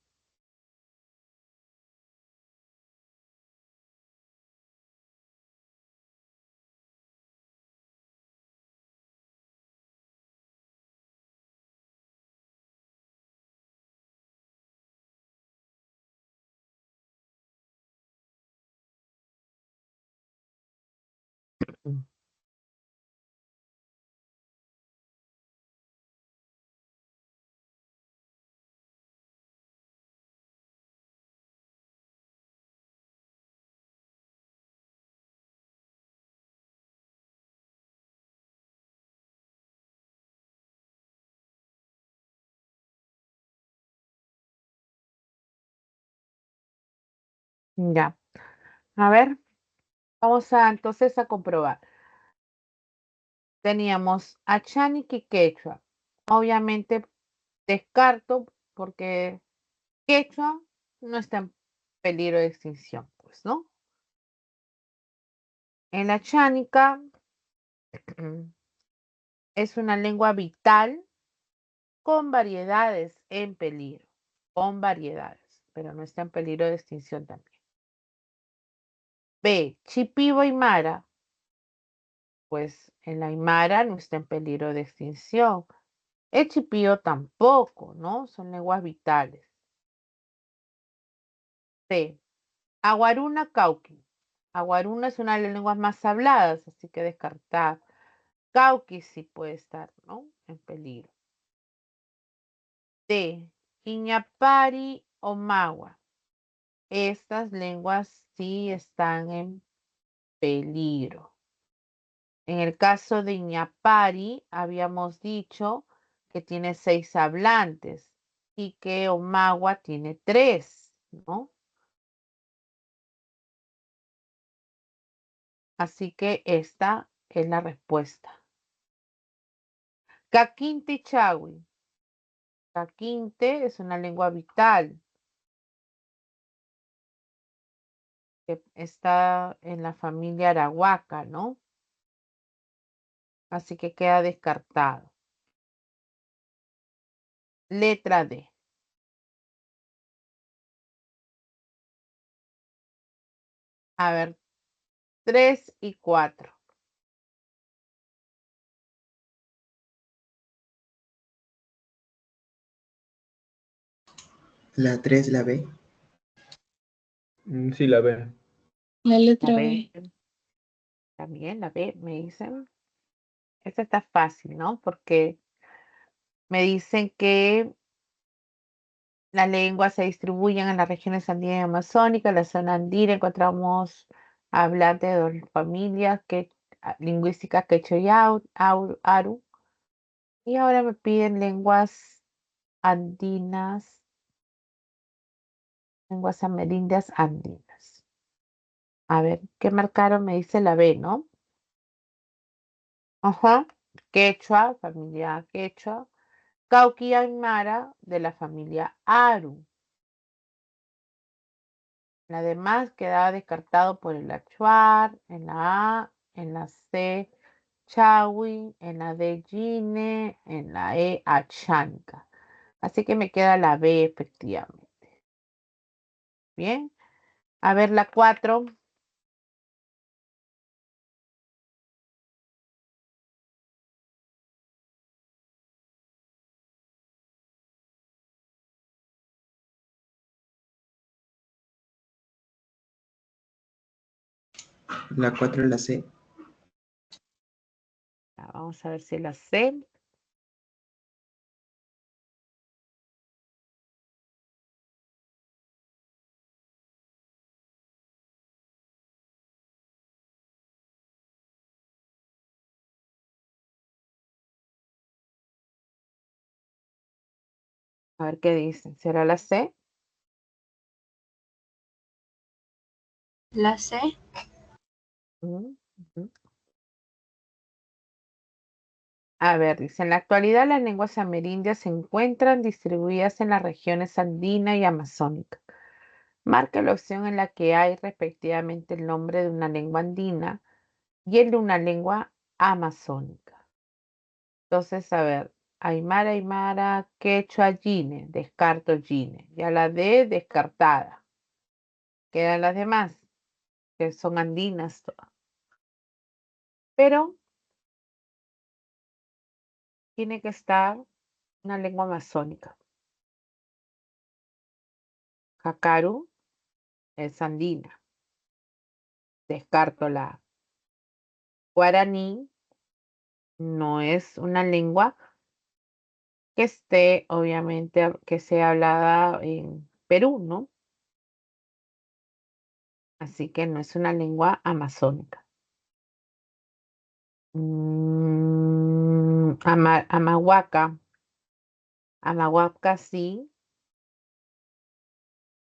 Ya. A ver, vamos entonces a comprobar. Teníamos a Chanik y Quechua. Obviamente descarto porque Quechua no está en peligro de extinción, pues, ¿no? En la chánica es una lengua vital con variedades en peligro, con variedades, pero no está en peligro de extinción también. B, Shipibo Aymara, pues en la Aymara no está en peligro de extinción. El Chipío tampoco, ¿no? Son lenguas vitales. C, Aguaruna Cauqui. Aguaruna es una de las lenguas más habladas, así que descartar. Cauqui sí puede estar, ¿no? En peligro. D. Iñapari o Magua. Estas lenguas sí están en peligro. En el caso de Iñapari, habíamos dicho que tiene 6 hablantes y que Omagua tiene 3, ¿no? Así que esta es la respuesta. Caquinte y Chawi. Caquinte es una lengua vital que está en la familia arahuaca, ¿no? Así que queda descartado. Letra D. A ver, 3 y 4. La 3, la B. Sí, la B. La La letra B. B. También la B, me dicen. Esta está fácil, ¿no? Porque me dicen que las lenguas se distribuyen en las regiones andina y amazónica. En la zona andina encontramos hablantes de dos familias lingüísticas quechua y aru. Y ahora me piden lenguas andinas, lenguas amerindias andinas. A ver, ¿qué marcaron? Me dice la B, ¿no? Ajá. Quechua, familia quechua. Cauqui Aymara de la familia Aru. La demás quedaba descartado por el achuar, en la A, en la C, chawi, en la D, gine, en la E, achanca. Así que me queda la B efectivamente. Bien. A ver la 4. La 4, la C. Vamos a ver si la C. A ver qué dicen. ¿Será la C? La C. Ujú. A ver, dice, en la actualidad las lenguas amerindias se encuentran distribuidas en las regiones andina y amazónica. Marca la opción en la que hay respectivamente el nombre de una lengua andina y el de una lengua amazónica. Entonces, a ver, Aymara, Quechua, Gine, descarto Gine. Ya la D descartada. Quedan las demás, que son andinas todas. Pero tiene que estar una lengua amazónica. Jacaru es andina. Descarto la guaraní. No es una lengua que esté, obviamente, que sea hablada en Perú, ¿no? Así que no es una lengua amazónica. Amahuaca. Amahuaca sí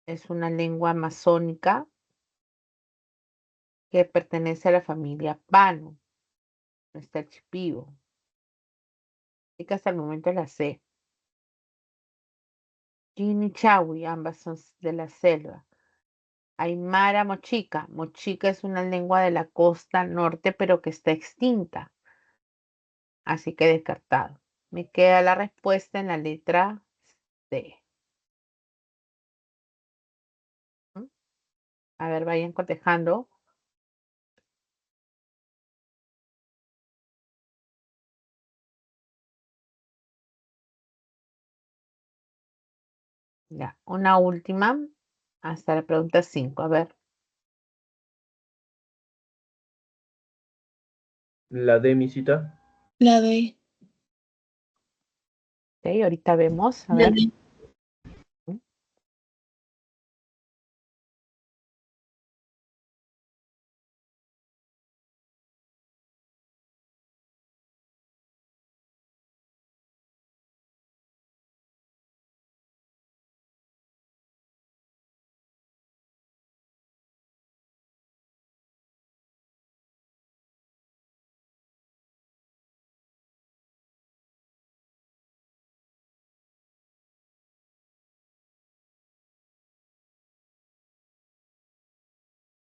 es una lengua amazónica que pertenece a la familia Pano, no está el Chipivo. Así que hasta el momento la sé. Chinichawi, ambas son de la selva. Aymara Mochica. Mochica es una lengua de la costa norte, pero que está extinta. Así que descartado. Me queda la respuesta en la letra C. ¿Mm? A ver, vayan cotejando. Ya, una última hasta la pregunta 5. A ver. La D, misita. La D. Ok, ahorita vemos. A La ver. D.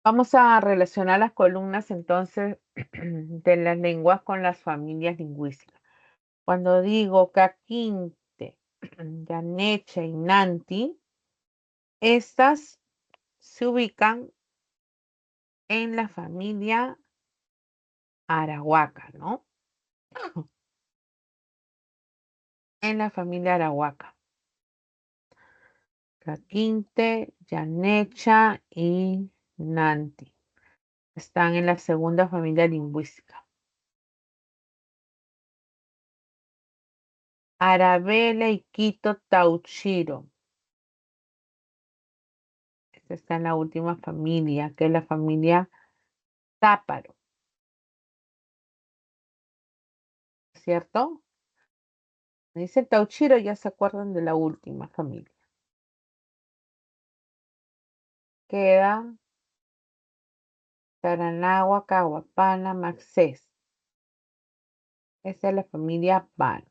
Vamos a relacionar las columnas entonces de las lenguas con las familias lingüísticas. Cuando digo Caquinte, Yanecha y Nanti, estas se ubican en la familia Arahuaca, ¿no? En la familia Arahuaca. Caquinte, Yanecha y Nanti. Están en la segunda familia lingüística. Arabela y Quito Tauchiro. Esta está en la última familia, que es la familia Táparo, ¿cierto? Me dice Tauchiro, ya se acuerdan de la última familia. Queda Taranagua, Cahuapana, Maxés. Esa es la familia Pano.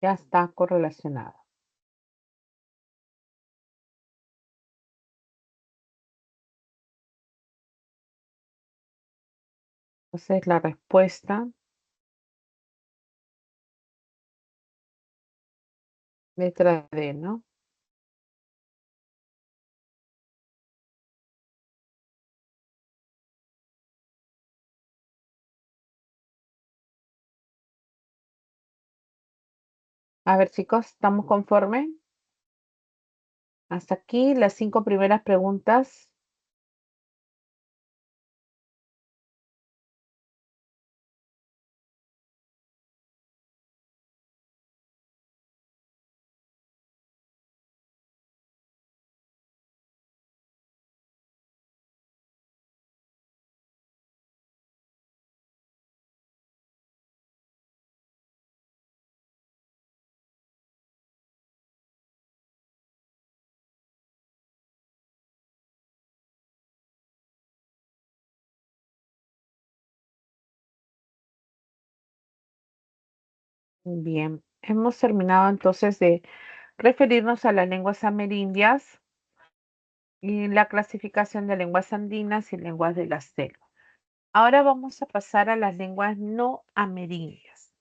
Ya está correlacionada. Entonces la respuesta, letra D, ¿no? A ver, chicos, ¿estamos conformes? Hasta aquí las 5 primeras preguntas. Bien, hemos terminado entonces de referirnos a las lenguas amerindias y la clasificación de lenguas andinas y lenguas de la selva. Ahora vamos a pasar a las lenguas no amerindias.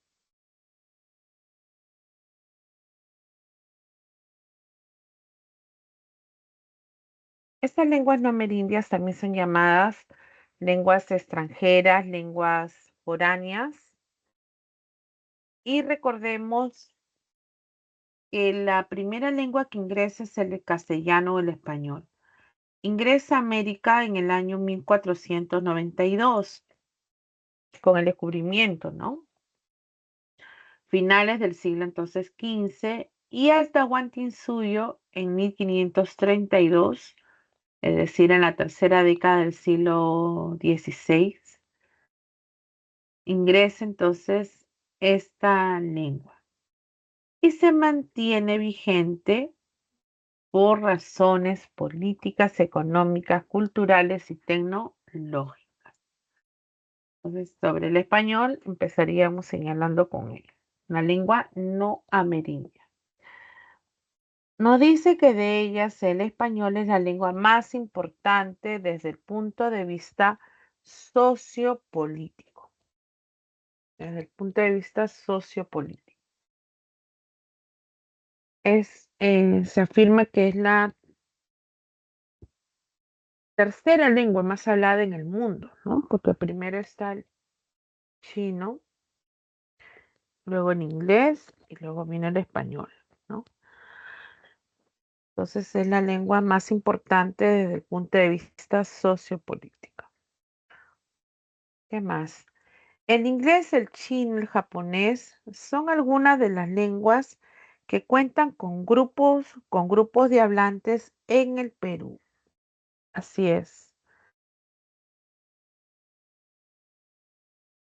Estas lenguas no amerindias también son llamadas lenguas extranjeras, lenguas foráneas. Y recordemos que la primera lengua que ingresa es el castellano o el español. Ingresa a América en el año 1492 con el descubrimiento, ¿no? Finales del siglo entonces XV y hasta Huantinsuyo en 1532, es decir, en la tercera década del siglo XVI, ingresa entonces esta lengua y se mantiene vigente por razones políticas, económicas, culturales y tecnológicas. Entonces, sobre el español empezaríamos señalando con él, una lengua no amerindia. Nos dice que de ellas el español es la lengua más importante desde el punto de vista sociopolítico. Desde el punto de vista sociopolítico. Se afirma que es la tercera lengua más hablada en el mundo, ¿no? Porque primero está el chino, luego en inglés y luego viene el español, ¿no? Entonces es la lengua más importante desde el punto de vista sociopolítico. ¿Qué más? El inglés, el chino, el japonés son algunas de las lenguas que cuentan con grupos de hablantes en el Perú. Así es.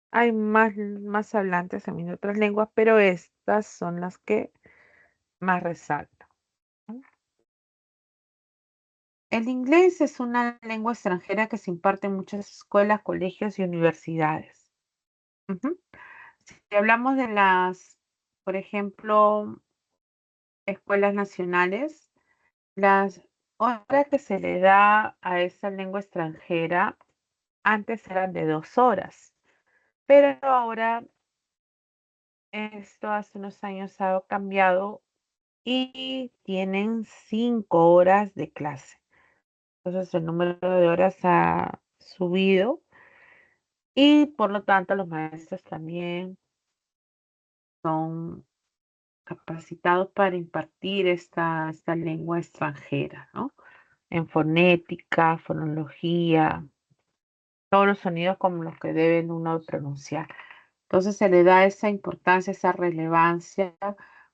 Hay más hablantes también de otras lenguas, pero estas son las que más resaltan, ¿no? El inglés es una lengua extranjera que se imparte en muchas escuelas, colegios y universidades. Ujú. Si hablamos de por ejemplo, escuelas nacionales, las horas que se le da a esa lengua extranjera antes eran de 2 horas, pero ahora esto hace unos años ha cambiado y tienen 5 horas de clase. Entonces el número de horas ha subido y por lo tanto los maestros también son capacitados para impartir esta lengua extranjera, ¿no? En fonética, fonología, todos los sonidos como los que deben uno pronunciar. Entonces se le da esa importancia, esa relevancia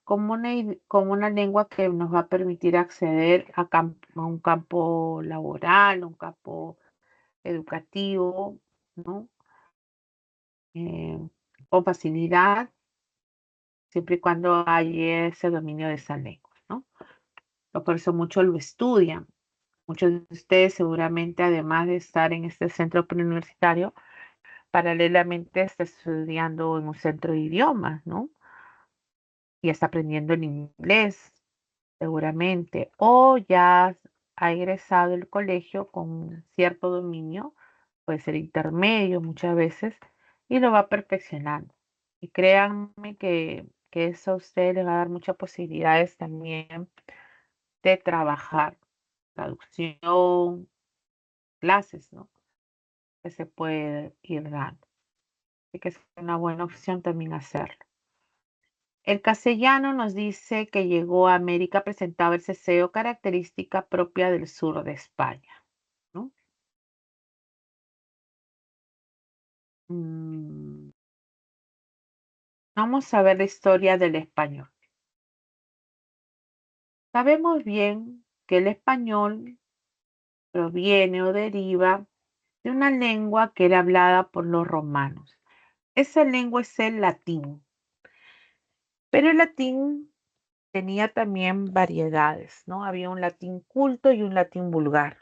como una lengua que nos va a permitir acceder a un campo laboral, un campo educativo, ¿no? Eh, con facilidad, siempre y cuando hay ese dominio de esa lengua, ¿no? Por eso muchos lo estudian. Muchos de ustedes seguramente, además de estar en este centro preuniversitario, paralelamente está estudiando en un centro de idiomas, ¿no? Y está aprendiendo el inglés, seguramente, o ya ha egresado del colegio con cierto dominio, puede ser intermedio muchas veces, y lo va perfeccionando. Y créanme que eso a ustedes les va a dar muchas posibilidades también de trabajar, traducción, clases, ¿no? Que se puede ir dando. Así que es una buena opción también hacerlo. El castellano nos dice que llegó a América, presentaba el ceseo, característica propia del sur de España, ¿no? Mm, Vamos a ver la historia del español. Sabemos bien que el español proviene o deriva de una lengua que era hablada por los romanos. Esa lengua es el latín, pero el latín tenía también variedades, ¿no? Había un latín culto y un latín vulgar.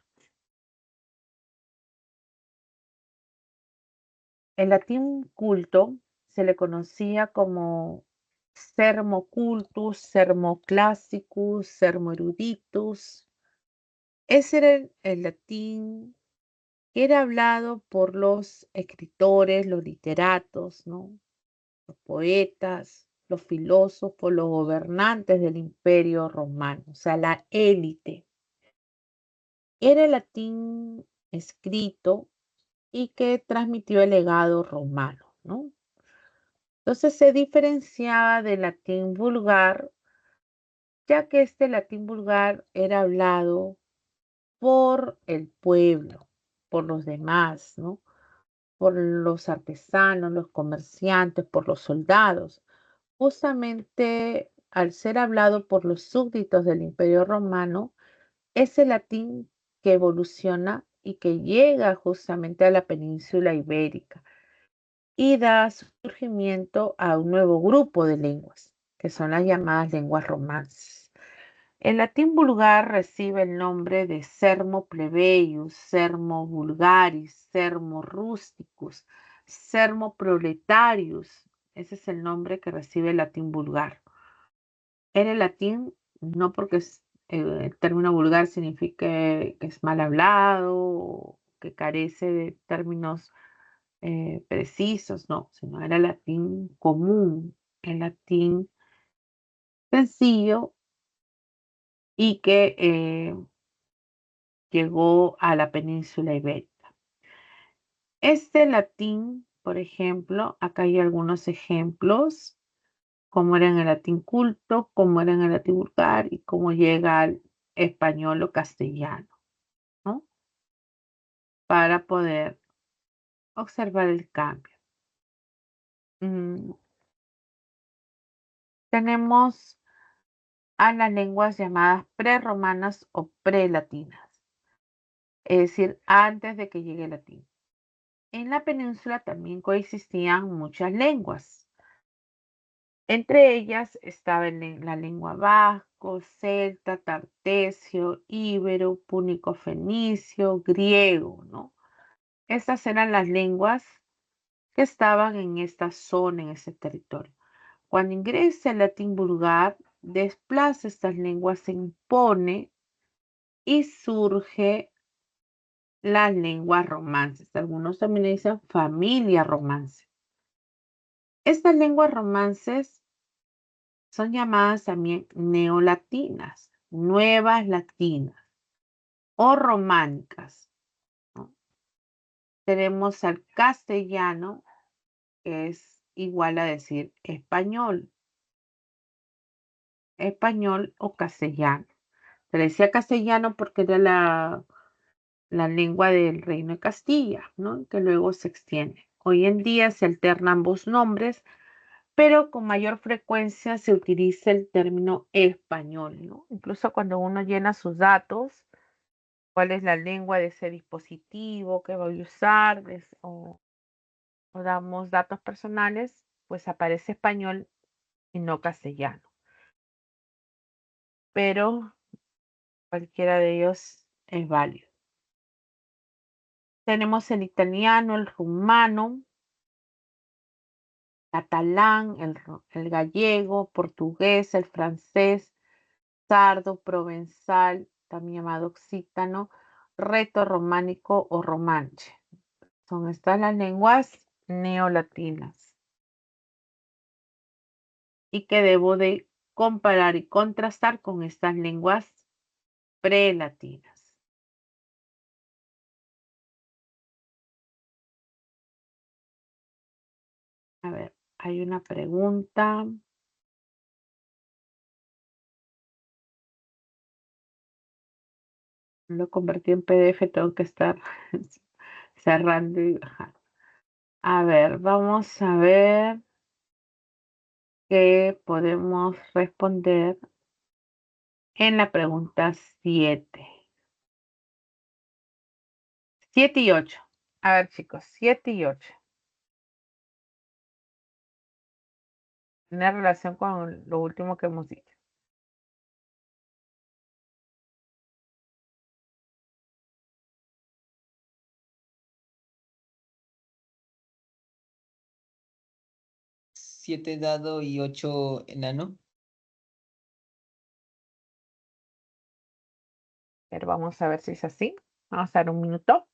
El latín culto se le conocía como sermo cultus, sermo classicus, sermo eruditus. Ese era el latín que era hablado por los escritores, los literatos, ¿no? Los poetas, los filósofos, los gobernantes del Imperio Romano, o sea, la élite. Era el latín escrito y que transmitió el legado romano, ¿no? Entonces se diferenciaba del latín vulgar, ya que este latín vulgar era hablado por el pueblo, por los demás, ¿no? Por los artesanos, los comerciantes, por los soldados. Justamente al ser hablado por los súbditos del Imperio Romano, es el latín que evoluciona y que llega justamente a la península ibérica y da surgimiento a un nuevo grupo de lenguas, que son las llamadas lenguas romances. El latín vulgar recibe el nombre de sermo plebeius, sermo vulgaris, sermo rusticus, sermo proletarius. Ese es el nombre que recibe el latín vulgar. En el latín, no porque el término vulgar signifique que es mal hablado o que carece de términos precisos, no, sino era latín común, el latín sencillo y que llegó a la península ibérica. Este latín, por ejemplo, acá hay algunos ejemplos, cómo era en el latín culto, cómo era en el latín vulgar y cómo llega español o castellano, ¿no? Para poder observar el cambio. Tenemos a las lenguas llamadas prerromanas o prelatinas, es decir, antes de que llegue el latín. En la península también coexistían muchas lenguas. Entre ellas estaba la lengua vasco, celta, tartesio, íbero, púnico fenicio, griego, ¿no? Estas eran las lenguas que estaban en esta zona, en ese territorio. Cuando ingresa el latín vulgar, desplaza estas lenguas, se impone y surge las lenguas romances. Algunos también le dicen familia romance. Estas lenguas romances son llamadas también neolatinas, nuevas latinas o románicas, ¿no? Tenemos al castellano, que es igual a decir español, español o castellano. Se le decía castellano porque era la lengua del Reino de Castilla, ¿no? Que luego se extiende. Hoy en día se alternan ambos nombres, pero con mayor frecuencia se utiliza el término español, ¿no? Incluso cuando uno llena sus datos, cuál es la lengua de ese dispositivo que va a usar, o damos datos personales, pues aparece español y no castellano. Pero cualquiera de ellos es válido. Tenemos el italiano, el rumano, catalán, el gallego, portugués, el francés, sardo, provenzal, también llamado occitano, reto-románico o romanche. Son estas las lenguas neolatinas y que debo de comparar y contrastar con estas lenguas prelatinas. A ver, hay una pregunta. Lo convertí en PDF, tengo que estar cerrando y bajando. A ver, vamos a ver qué podemos responder en la pregunta 7. 7 y 8. A ver, chicos, 7 y 8. Tiene relación con lo último que hemos dicho. Siete dado y 8 enano. Pero vamos a ver si es así. Vamos a dar un minuto.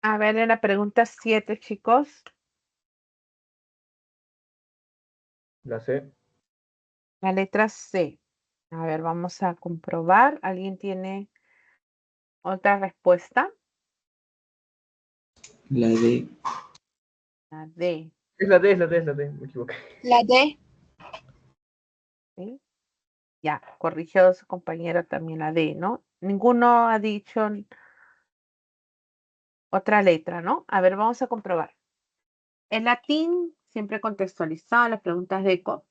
A ver, en la pregunta 7, chicos. La C. La letra C. A ver, vamos a comprobar. ¿Alguien tiene otra respuesta? La D. La D. Es la D, es la D, es la D. Me equivoqué. La D. ¿Sí? Ya, corrigió su compañero también la D, ¿no? Ninguno ha dicho otra letra, ¿no? A ver, vamos a comprobar. El latín, siempre contextualizado, las preguntas de ECO.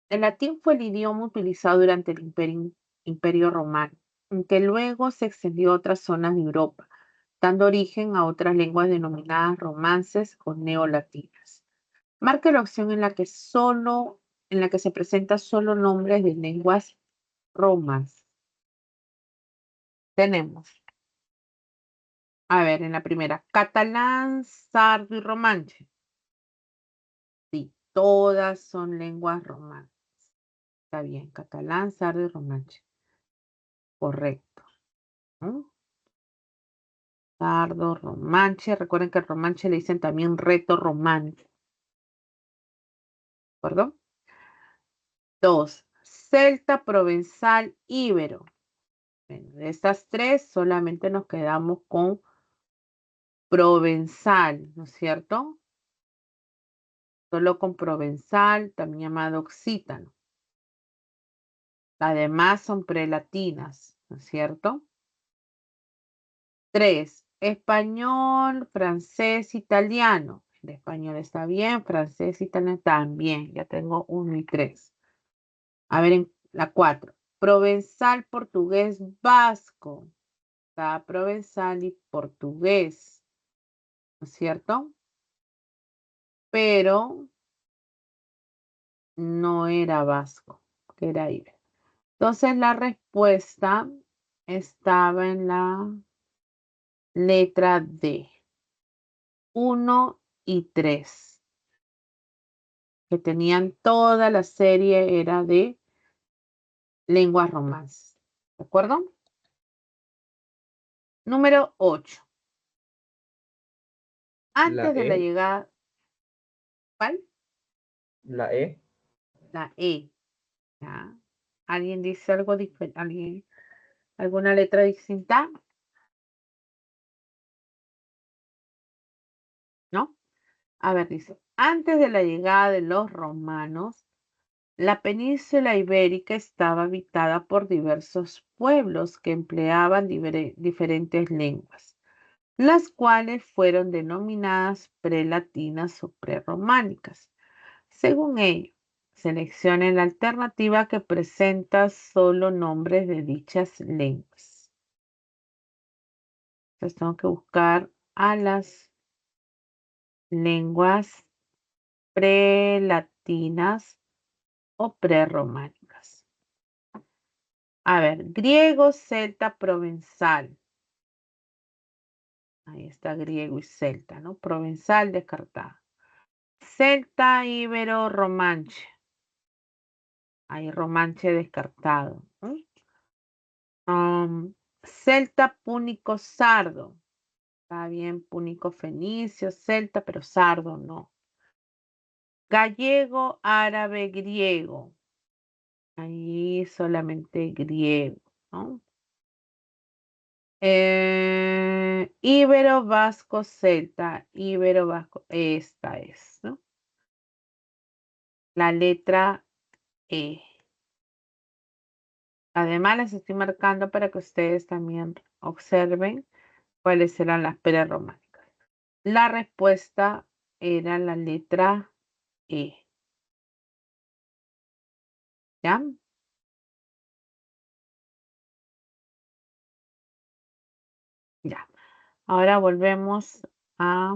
El latín fue el idioma utilizado durante el Imperio Romano, que luego se extendió a otras zonas de Europa, dando origen a otras lenguas denominadas romances o neolatinas. Marca la opción en la que se presenta solo nombres de lenguas romances. Tenemos, a ver, en la primera, catalán, sardo y romanche. Sí, todas son lenguas romances. Está bien, catalán, sardo y romanche. Correcto. ¿No? Sardo, romanche. Recuerden que el romanche le dicen también reto romántico. ¿De acuerdo? 2. Celta, provenzal, íbero. Bueno, de estas tres solamente nos quedamos con provenzal, ¿no es cierto? Solo con provenzal, también llamado occitano. Además son prelatinas, ¿no es cierto? 3. Español, francés, italiano. El español está bien, francés, italiano también. Ya tengo 1 y 3. A ver, en la 4. Provenzal, portugués, vasco. Está provenzal y portugués, ¿no es cierto? Pero no era vasco, que era íbero. Entonces la respuesta estaba en la letra D. 1 y 3. Que tenían toda la serie era de lenguas romances. ¿De acuerdo? Número 8. La Antes de la E. llegada, ¿cuál? La E. La E. ¿Ya? ¿Alguien dice algo diferente? ¿Alguien? ¿Alguna letra distinta? ¿No? A ver, dice, antes de la llegada de los romanos, la península ibérica estaba habitada por diversos pueblos que empleaban diferentes lenguas, las cuales fueron denominadas prelatinas o prerrománicas. Según ello, seleccionen la alternativa que presenta solo nombres de dichas lenguas. Entonces tengo que buscar a las lenguas prelatinas o prerrománicas. A ver, griego, celta, provenzal. Ahí está griego y celta, ¿no? Provenzal descartado. Celta, íbero, romanche. Ahí romanche descartado. ¿No? Celta, púnico, sardo. Está bien, púnico, fenicio, celta, pero sardo no. Gallego, árabe, griego. Ahí solamente griego, ¿no? Ibero, vasco, celta. Ibero, vasco. Esta es, ¿no? La letra E. Además, las estoy marcando para que ustedes también observen cuáles serán las prerrománicas. La respuesta era la letra E. ¿Ya? Ya. Ahora volvemos a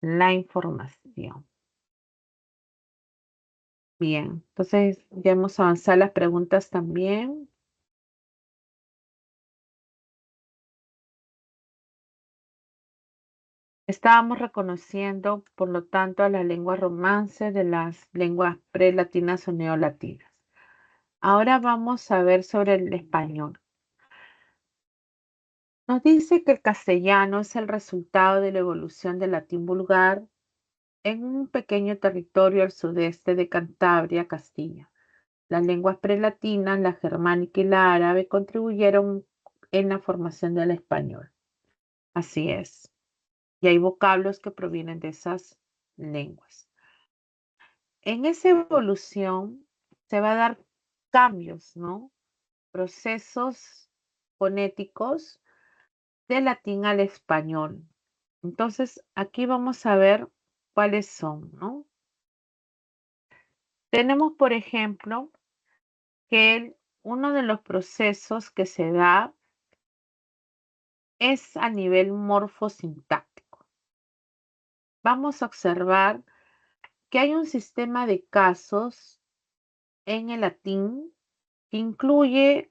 la información. Bien, entonces ya hemos avanzado las preguntas también. Estábamos reconociendo, por lo tanto, a las lenguas romances de las lenguas prelatinas o neolatinas. Ahora vamos a ver sobre el español. Nos dice que el castellano es el resultado de la evolución del latín vulgar en un pequeño territorio al sudeste de Cantabria, Castilla. Las lenguas prelatinas, la germánica y la árabe, contribuyeron en la formación del español. Así es. Y hay vocablos que provienen de esas lenguas. En esa evolución se va a dar cambios, ¿no? Procesos fonéticos del latín al español. Entonces, aquí vamos a ver cuáles son, ¿no? Tenemos, por ejemplo, que uno de los procesos que se da es a nivel morfosintáctico. Vamos a observar que hay un sistema de casos en el latín que incluye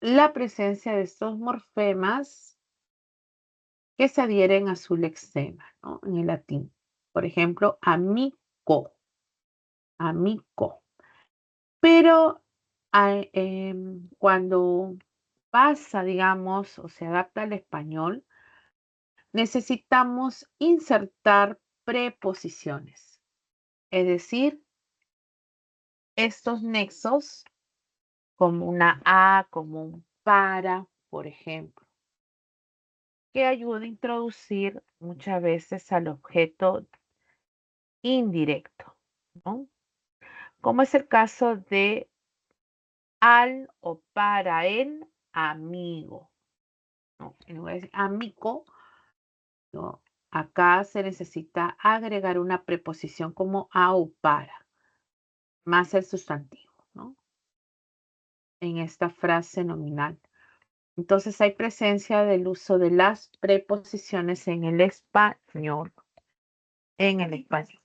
la presencia de estos morfemas que se adhieren a su lexema, ¿no? En el latín. Por ejemplo, amico, amico. Pero cuando pasa, digamos, o se adapta al español, necesitamos insertar preposiciones, es decir, estos nexos como una a, como un para, por ejemplo, que ayuda a introducir muchas veces al objeto indirecto, ¿no? Como es el caso de al o para el amigo, ¿no? En lugar de decir amigo, ¿no? Acá se necesita agregar una preposición como a o para, más el sustantivo, ¿no? En esta frase nominal. Entonces hay presencia del uso de las preposiciones en el español. En el español.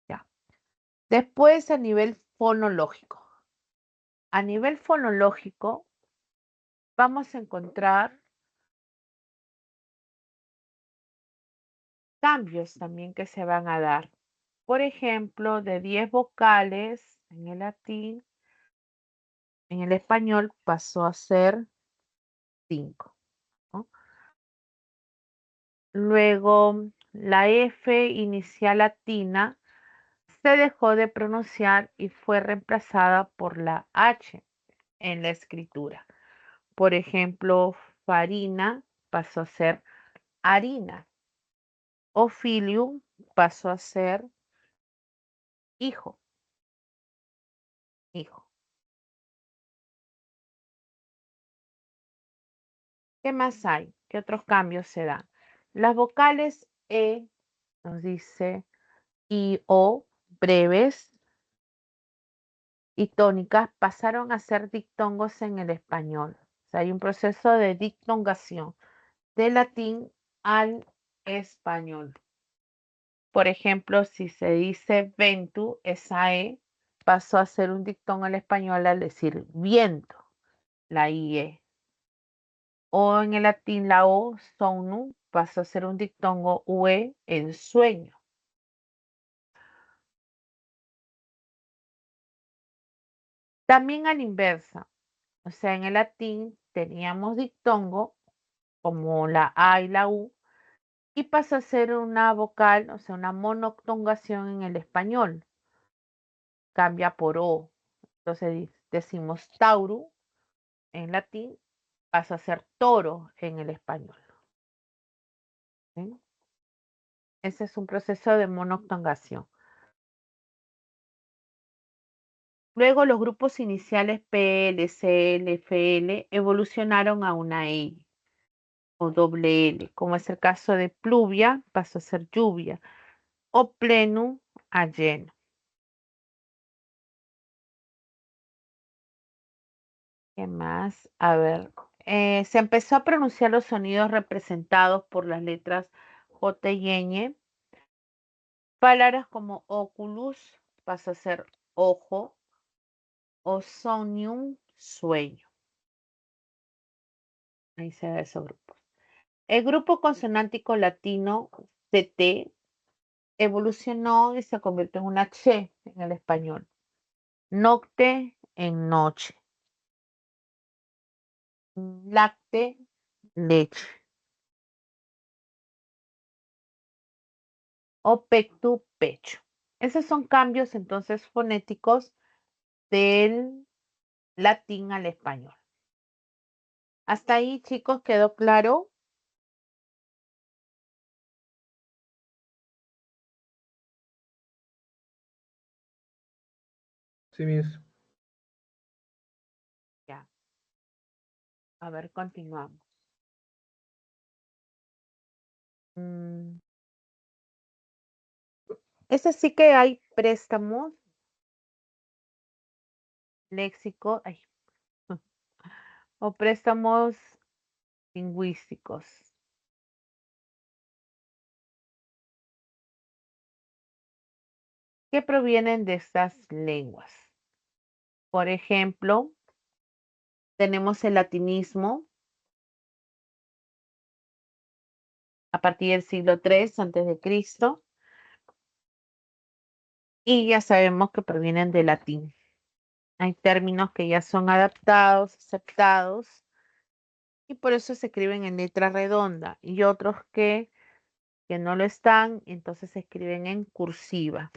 Ya. Después a nivel fonológico. A nivel fonológico vamos a encontrar cambios también que se van a dar. Por ejemplo, de 10 vocales en el latín, en el español pasó a ser 5, ¿no? Luego, la F inicial latina se dejó de pronunciar y fue reemplazada por la H en la escritura. Por ejemplo, farina pasó a ser harina. Ophilium pasó a ser hijo, hijo. ¿Qué más hay? ¿Qué otros cambios se dan? Las vocales E, nos dice, y O, breves y tónicas, pasaron a ser dictongos en el español. O sea, hay un proceso de dictongación del latín al español. Por ejemplo, si se dice ventu, esa E pasó a ser un dictongo al español al decir viento, la IE. O en el latín la O, somnum, pasó a ser un dictongo UE en sueño. También a la inversa, o sea, en el latín teníamos dictongo como la A y la U y pasó a ser una vocal, o sea, una monoctongación en el español. Cambia por O. Entonces decimos tauru en latín, pasa a ser toro en el español. ¿Sí? Ese es un proceso de monoctongación. Luego los grupos iniciales PL, CL, FL evolucionaron a una E o doble L, como es el caso de pluvia, pasó a ser lluvia, o plenum a lleno. ¿Qué más? A ver, se empezó a pronunciar los sonidos representados por las letras J y ñ. Palabras como oculus pasa a ser ojo o somnium, sueño. Ahí se da esos grupos. El grupo consonántico latino TT evolucionó y se convirtió en una che en el español. Nocte en noche. Lacte, leche. O pectu, pecho. Esos son cambios entonces fonéticos del latín al español. Hasta ahí, chicos, ¿quedó claro? Sí, Miss. Ya. A ver, continuamos. Ese sí que hay préstamos, léxico, o préstamos lingüísticos. Que provienen de estas lenguas. Por ejemplo, tenemos el latinismo a partir del siglo III antes de Cristo y ya sabemos que provienen del latín. Hay términos que ya son adaptados, aceptados y por eso se escriben en letra redonda y otros que no lo están, entonces se escriben en cursiva.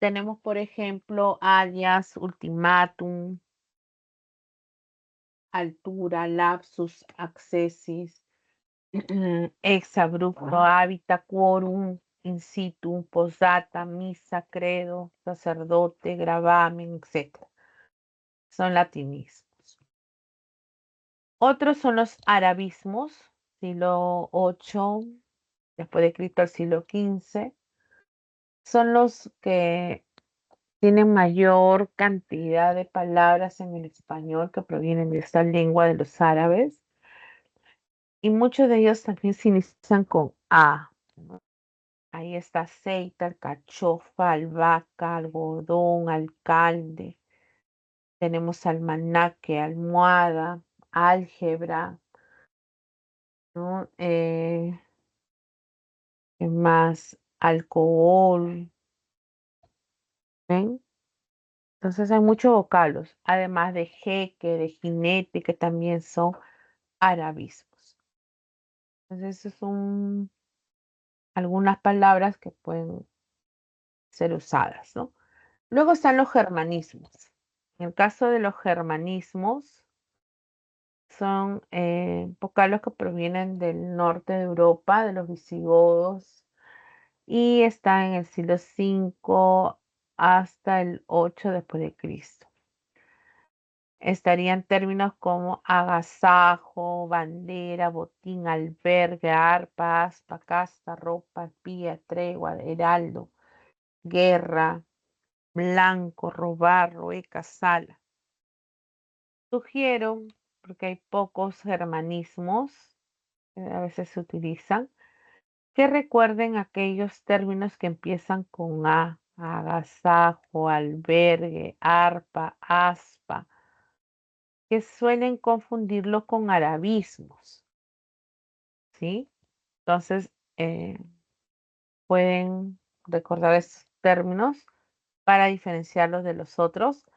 Tenemos, por ejemplo, alias, ultimátum, altura, lapsus, accessis, exabrupto, hábitat, quórum, in situ, posdata, misa, credo, sacerdote, gravamen, etc. Son latinismos. Otros son los arabismos, siglo VIII, después de Cristo al siglo XV. Son los que tienen mayor cantidad de palabras en el español que provienen de esta lengua de los árabes. Y muchos de ellos también se inician con A, ¿no? Ahí está aceite, alcachofa, albahaca, algodón, alcalde. Tenemos almanaque, almohada, álgebra, ¿no? ¿Qué más? Alcohol. ¿Ven? Entonces hay muchos vocablos, además de jeque, de jinete, que también son arabismos. Entonces, esas son algunas palabras que pueden ser usadas, ¿no? Luego están los germanismos. En el caso de los germanismos, son vocablos que provienen del norte de Europa, de los visigodos, y están en el siglo V hasta el 8 después de Cristo. Estarían términos como agasajo, bandera, botín, albergue, arpa, aspa, casta, ropa, espía, tregua, heraldo, guerra, blanco, robar, rueca, sala. Sugiero, porque hay pocos germanismos que a veces se utilizan, que recuerden aquellos términos que empiezan con A, agasajo, albergue, arpa, aspa, que suelen confundirlo con arabismos, ¿sí? Entonces, pueden recordar estos términos para diferenciarlos de los otros.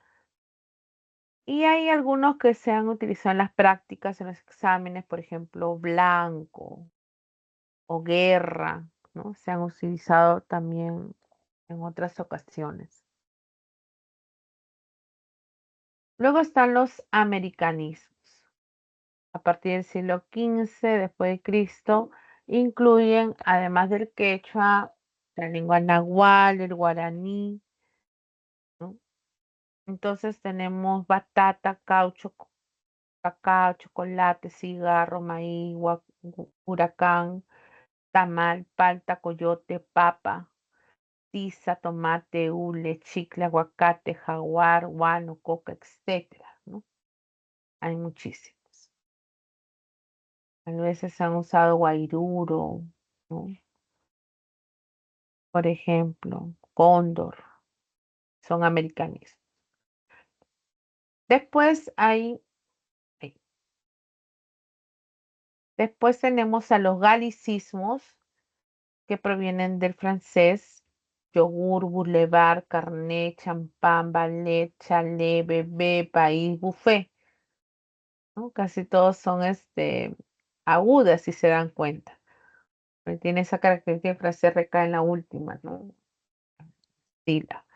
Y hay algunos que se han utilizado en las prácticas, en los exámenes, por ejemplo, blanco o guerra, ¿no? Se han utilizado también en otras ocasiones. Luego están los americanismos. A partir del siglo XV después de Cristo, incluyen, además del quechua, la lengua nahual, el guaraní, ¿no? Entonces tenemos batata, caucho, cacao, chocolate, cigarro, maíz, huracán, tamal, palta, coyote, papa, tiza, tomate, hule, chicle, aguacate, jaguar, guano, coca, etcétera, ¿no? Hay muchísimos. A veces se han usado guairuro, ¿no? Por ejemplo, cóndor, son americanismos. Después después tenemos a los galicismos que provienen del francés yogur, boulevard, carnet, champán, ballet, chalet, bebé, país, buffet, ¿no? Casi todos son agudas, si se dan cuenta. Pero tiene esa característica de frase recae en la última, ¿no? Sílaba.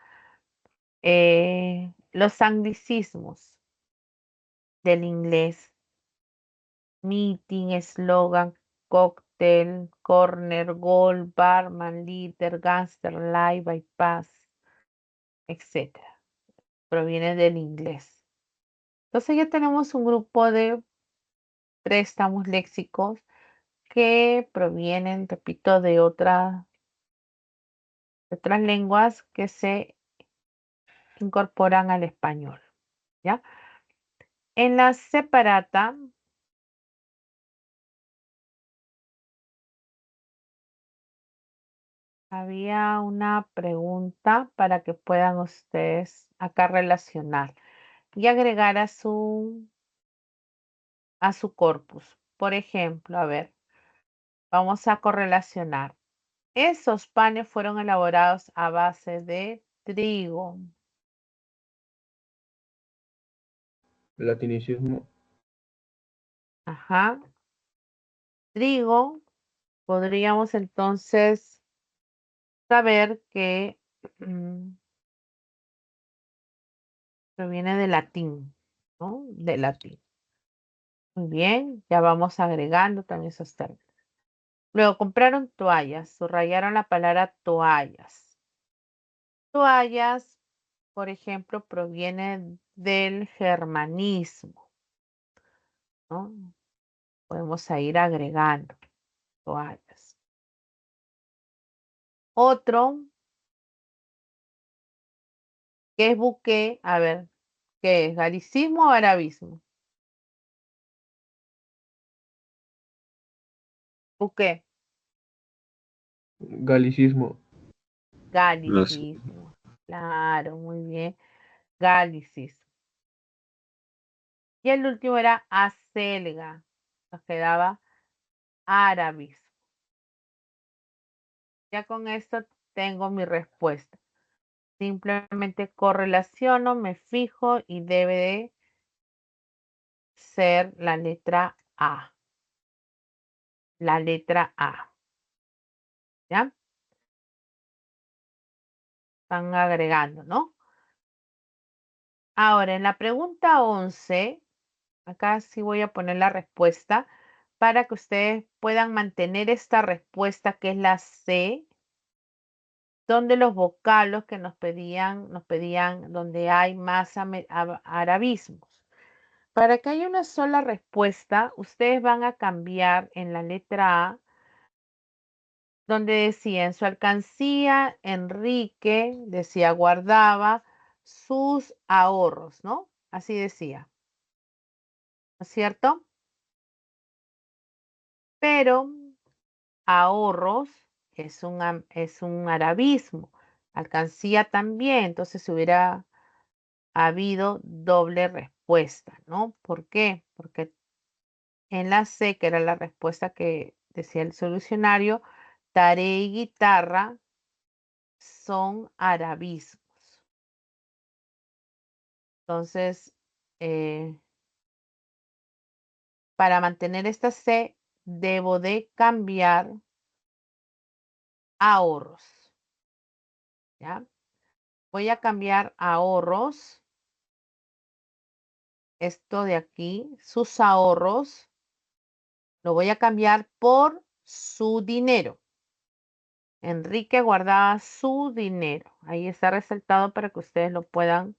Los anglicismos del inglés: meeting, eslogan, cóctel, corner, goal, barman, líder, gangster, live, bypass, etc. Proviene del inglés. Entonces ya tenemos un grupo de préstamos léxicos que provienen, repito, de otras lenguas que se incorporan al español, ¿ya? En la separata había una pregunta para que puedan ustedes acá relacionar y agregar a su corpus. Por ejemplo, a ver, vamos a correlacionar. Esos panes fueron elaborados a base de trigo. Latinicismo. Ajá. Trigo, podríamos entonces saber que proviene del latín, ¿no? Del latín. Muy bien, ya vamos agregando también esos términos. Luego compraron toallas, subrayaron la palabra toallas. Toallas, por ejemplo, proviene del germanismo, ¿no? Podemos ir agregando toallas. Otro, que es buque, a ver, ¿qué es? ¿Galicismo o arabismo? Buque, Galicismo. galicismo. Claro, muy bien. Galicismo. Y el último era acelga. Nos quedaba arabismo. Ya con esto tengo mi respuesta. Simplemente correlaciono, me fijo y debe de ser la letra A. La letra A. ¿Ya? Están agregando, ¿no? Ahora, en la pregunta 11, acá sí voy a poner la respuesta para que ustedes puedan mantener esta respuesta, que es la C, donde los vocablos que nos pedían, donde hay más arabismos. Para que haya una sola respuesta, ustedes van a cambiar en la letra A, donde decía: en su alcancía, Enrique, decía, guardaba sus ahorros, ¿no? Así decía, ¿no es cierto? Pero ahorros es un arabismo, alcancía también, entonces hubiera habido doble respuesta, ¿no? ¿Por qué? Porque en la C, que era la respuesta que decía el solucionario, tarea y guitarra son arabismos. Entonces, para mantener esta C, debo de cambiar ahorros. ¿Ya? Voy a cambiar ahorros. Esto de aquí, sus ahorros, lo voy a cambiar por su dinero. Enrique guardaba su dinero. Ahí está resaltado para que ustedes lo puedan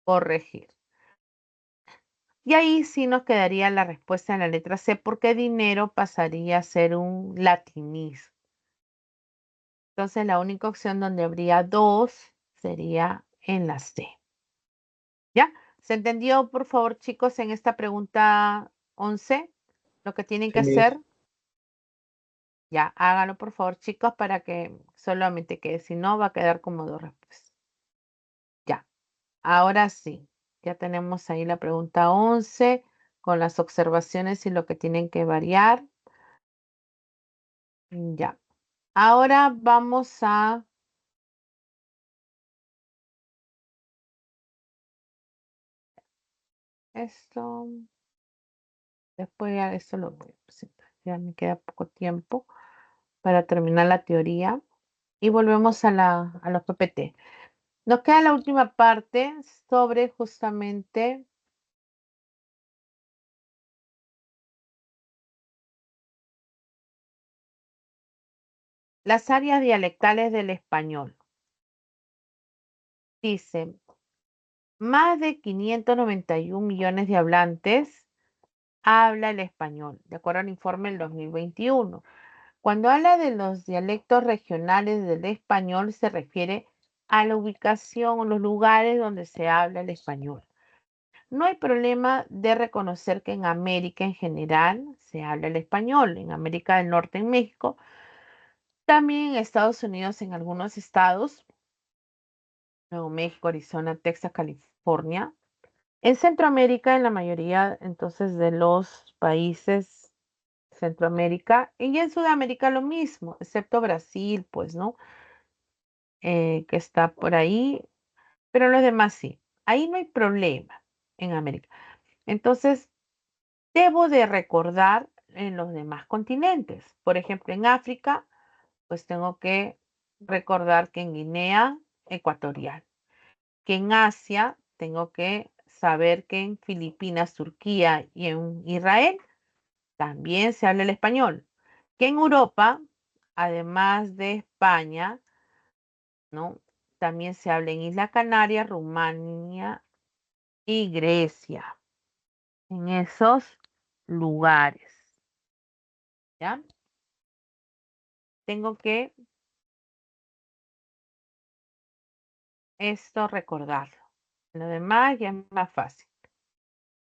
corregir. Y ahí sí nos quedaría la respuesta en la letra C, porque dinero pasaría a ser un latinismo. Entonces la única opción donde habría 2 sería en la C. ¿Ya? ¿Se entendió, por favor, chicos, en esta pregunta 11? Lo que tienen que Sí, Miss. hacer. Ya, háganlo, por favor, chicos, para que solamente quede. Si no, va a quedar como 2 respuestas. Ya, ahora sí. Ya tenemos ahí la pregunta 11 con las observaciones y lo que tienen que variar. Ya. Ahora vamos a Esto, después ya esto lo voy a presentar. Ya me queda poco tiempo para terminar la teoría. Y volvemos a los PPT. Nos queda la última parte sobre justamente las áreas dialectales del español. Dice, más de 591 millones de hablantes habla el español, de acuerdo al informe del 2021. Cuando habla de los dialectos regionales del español, se refiere a la ubicación o los lugares donde se habla el español. No hay problema de reconocer que en América en general se habla el español, en América del Norte, en México, también en Estados Unidos, en algunos estados, Nuevo México, Arizona, Texas, California. En Centroamérica, en la mayoría entonces de los países Centroamérica, y en Sudamérica lo mismo, excepto Brasil, pues, ¿no? Que está por ahí, pero los demás sí. Ahí no hay problema en América. Entonces, debo de recordar en los demás continentes. Por ejemplo, en África, pues tengo que recordar que en Guinea Ecuatorial, que en Asia tengo que saber que en Filipinas, Turquía y en Israel también se habla el español, que en Europa, además de España, ¿no? También se habla en Isla Canarias, Rumania y Grecia, en esos lugares, ¿ya? Tengo que esto recordarlo. Lo demás ya es más fácil,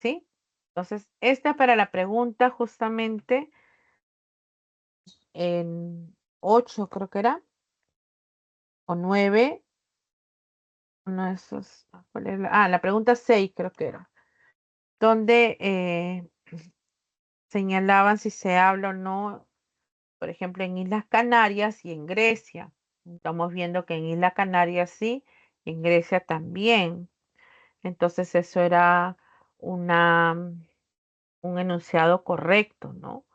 ¿sí? Entonces, esta para la pregunta justamente en 8 creo que era, o 9, uno de esos, ¿cuál era la pregunta 6 creo que era, donde señalaban si se habla o no, por ejemplo, en Islas Canarias y en Grecia. Estamos viendo que en Islas Canarias sí, y en Grecia también. Entonces eso era una, un enunciado correcto, ¿no?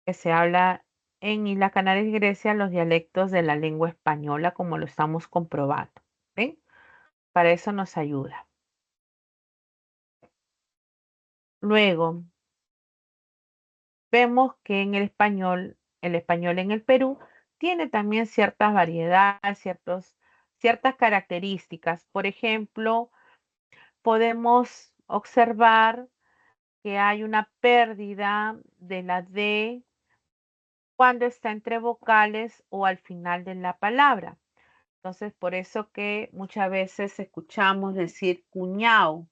Que se habla en Islas Canarias y Grecia los dialectos de la lengua española, como lo estamos comprobando. ¿Ven? Para eso nos ayuda. Luego, vemos que en el español en el Perú tiene también ciertas variedades, ciertas características. Por ejemplo, podemos observar que hay una pérdida de la D cuando está entre vocales o al final de la palabra. Entonces, por eso que muchas veces escuchamos decir cuñado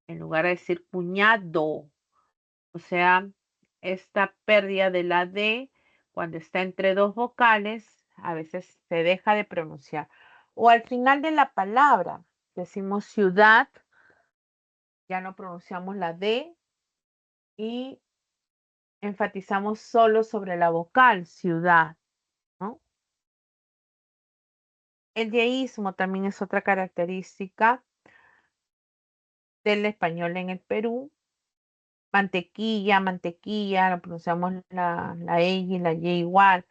en lugar de decir cuñado. O sea, esta pérdida de la D cuando está entre dos vocales, a veces se deja de pronunciar. O al final de la palabra, decimos ciudad, ya no pronunciamos la D y enfatizamos solo sobre la vocal, ciudad, ¿no? El yeísmo también es otra característica del español en el Perú. Mantequilla, mantequilla, lo pronunciamos la E y la Y igual.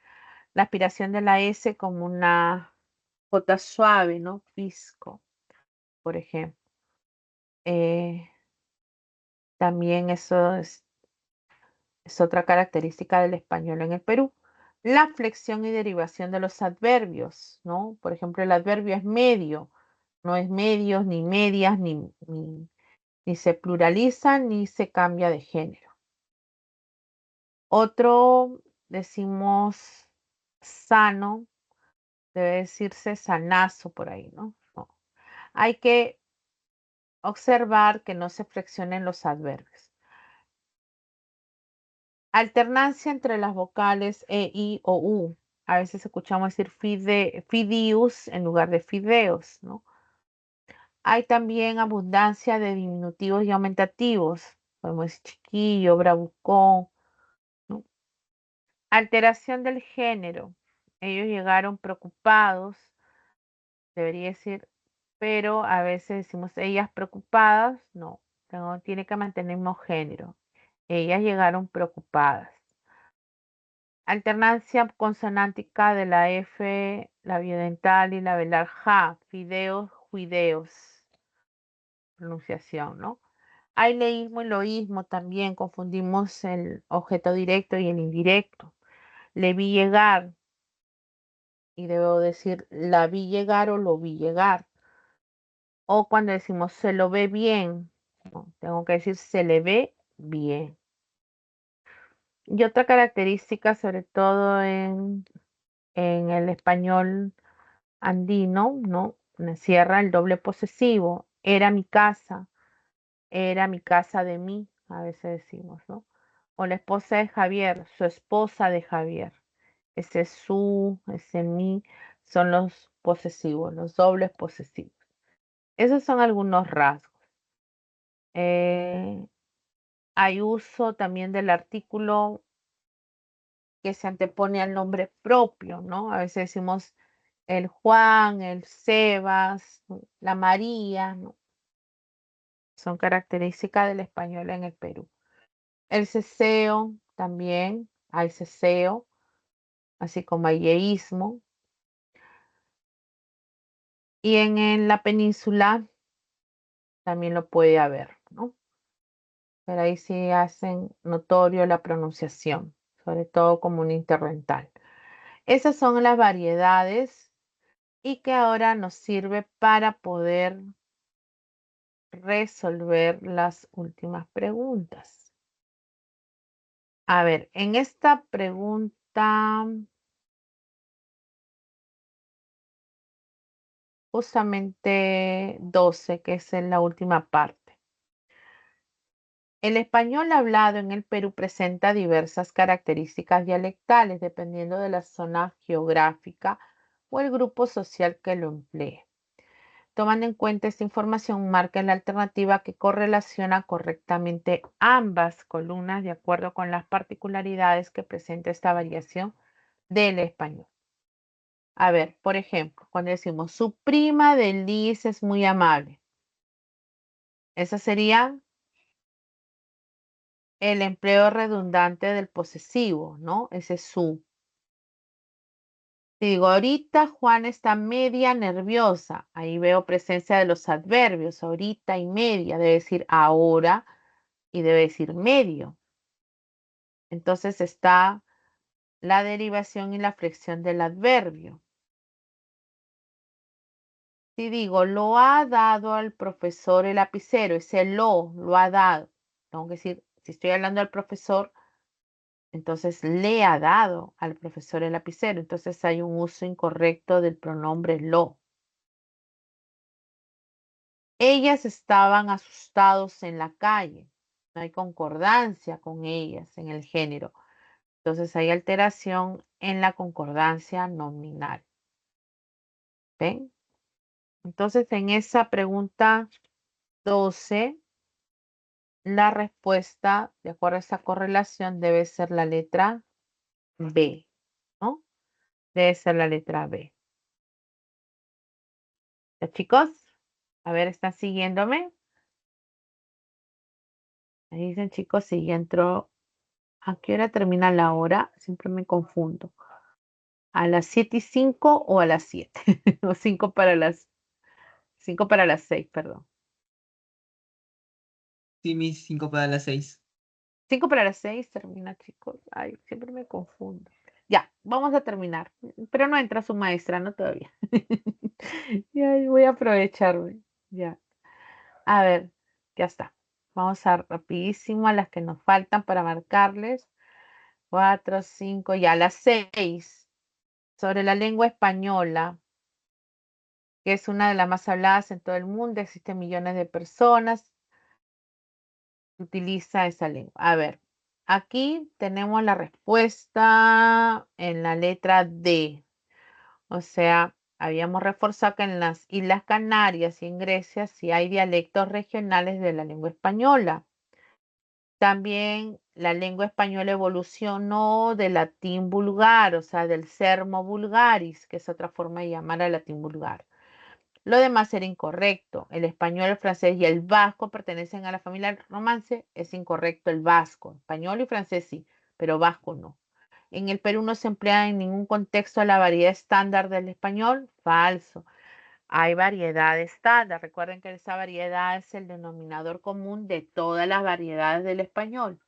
La aspiración de la S como una J suave, ¿no? Pisco, por ejemplo. También eso es otra característica del español en el Perú. La flexión y derivación de los adverbios, ¿no? Por ejemplo, el adverbio es medio, no es medios, ni medias, ni se pluraliza, ni se cambia de género. Otro, decimos sano, debe decirse sanazo por ahí, ¿no? No. Hay que observar que no se flexionen los adverbios. Alternancia entre las vocales E, I o U. A veces escuchamos decir fidius en lugar de fideos, ¿no? Hay también abundancia de diminutivos y aumentativos. Podemos decir chiquillo, bravucón, ¿no? Alteración del género. Ellos llegaron preocupados, debería decir, pero a veces decimos ellas preocupadas, no, tiene que mantener el mismo género. Ellas llegaron preocupadas. Alternancia consonántica de la F, la biodental y la velar ja. Fideos, juideos. Pronunciación, ¿no? Hay leísmo y loísmo también. Confundimos el objeto directo y el indirecto. Le vi llegar. Y debo decir la vi llegar o lo vi llegar. O cuando decimos se lo ve bien, no, tengo que decir se le ve bien. Y otra característica, sobre todo en el español andino, ¿no? Encierra el doble posesivo. Era mi casa de mí, a veces decimos, ¿no? O la esposa de Javier, su esposa de Javier. Ese su, ese mi, son los posesivos, los dobles posesivos. Esos son algunos rasgos. Hay uso también del artículo que se antepone al nombre propio, ¿no? A veces decimos el Juan, el Sebas, la María, ¿no? Son características del español en el Perú. El ceseo también, hay ceseo, así como hay yeísmo. Y en la península también lo puede haber, ¿no? Pero ahí sí hacen notorio la pronunciación, sobre todo como un interdental. Esas son las variedades y que ahora nos sirve para poder resolver las últimas preguntas. A ver, en esta pregunta, justamente 12, que es en la última parte. El español hablado en el Perú presenta diversas características dialectales dependiendo de la zona geográfica o el grupo social que lo emplee. Tomando en cuenta esta información, marca la alternativa que correlaciona correctamente ambas columnas de acuerdo con las particularidades que presenta esta variación del español. A ver, por ejemplo, cuando decimos su prima de Liz es muy amable. Esa sería el empleo redundante del posesivo, ¿no? Ese es su. Si digo, ahorita Juana está media nerviosa, ahí veo presencia de los adverbios, ahorita y media, debe decir ahora y debe decir medio. Entonces está la derivación y la flexión del adverbio. Si digo, lo ha dado al profesor el lapicero, ese lo ha dado. Tengo que decir, si estoy hablando al profesor, entonces le ha dado al profesor el lapicero. Entonces hay un uso incorrecto del pronombre lo. Ellas estaban asustados en la calle. No hay concordancia con ellas en el género. Entonces hay alteración en la concordancia nominal. ¿Ven? Entonces en esa pregunta 12, la respuesta, de acuerdo a esa correlación, debe ser la letra B, ¿no? Debe ser la letra B. ¿Ya, chicos? A ver, ¿están siguiéndome? Ahí dicen, chicos, si ya entró. ¿A qué hora termina la hora? Siempre me confundo. ¿A las 7:05 o a las 7? O 5 para las 6, perdón. Sí, mis 5 para las 6. 5 para las 6 termina, chicos. Ay, siempre me confundo. Ya, vamos a terminar. Pero no entra su maestra, no todavía. Ya, voy a aprovecharme. Ya. A ver, ya está. Vamos a rapidísimo a las que nos faltan para marcarles. 4, 5, ya las 6. Sobre la lengua española, que es una de las más habladas en todo el mundo. Existen millones de personas que utilizan esa lengua. A ver, aquí tenemos la respuesta en la letra D. O sea, habíamos reforzado que en las Islas Canarias y en Grecia sí hay dialectos regionales de la lengua española. También la lengua española evolucionó del latín vulgar, o sea, del sermo vulgaris, que es otra forma de llamar al latín vulgar. Lo demás era incorrecto. El español, el francés y el vasco pertenecen a la familia romance. Es incorrecto el vasco. Español y francés sí, pero vasco no. En el Perú no se emplea en ningún contexto la variedad estándar del español. Falso. Hay variedad estándar. Recuerden que esa variedad es el denominador común de todas las variedades del español,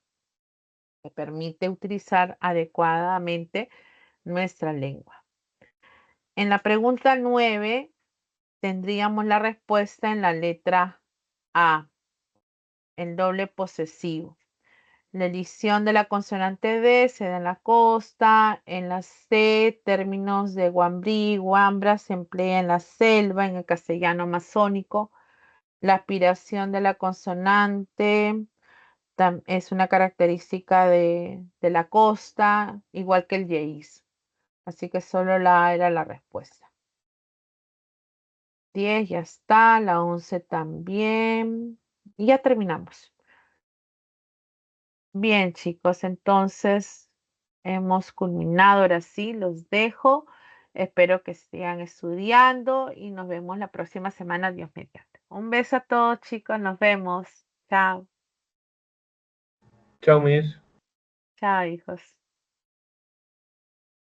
que permite utilizar adecuadamente nuestra lengua. En la pregunta 9 tendríamos la respuesta en la letra A, el doble posesivo. La edición de la consonante D se da en la costa. En la C, términos de guambrí, guambra se emplea en la selva, en el castellano amazónico. La aspiración de la consonante es una característica de la costa, igual que el yeísmo. Así que solo la A era la respuesta. 10 ya está, la 11 también. Y ya terminamos. Bien, chicos, entonces hemos culminado. Ahora sí, los dejo. Espero que sigan estudiando y nos vemos la próxima semana, Dios mediante. Un beso a todos, chicos. Nos vemos. Chao. Chao, Miss. Chao, hijos.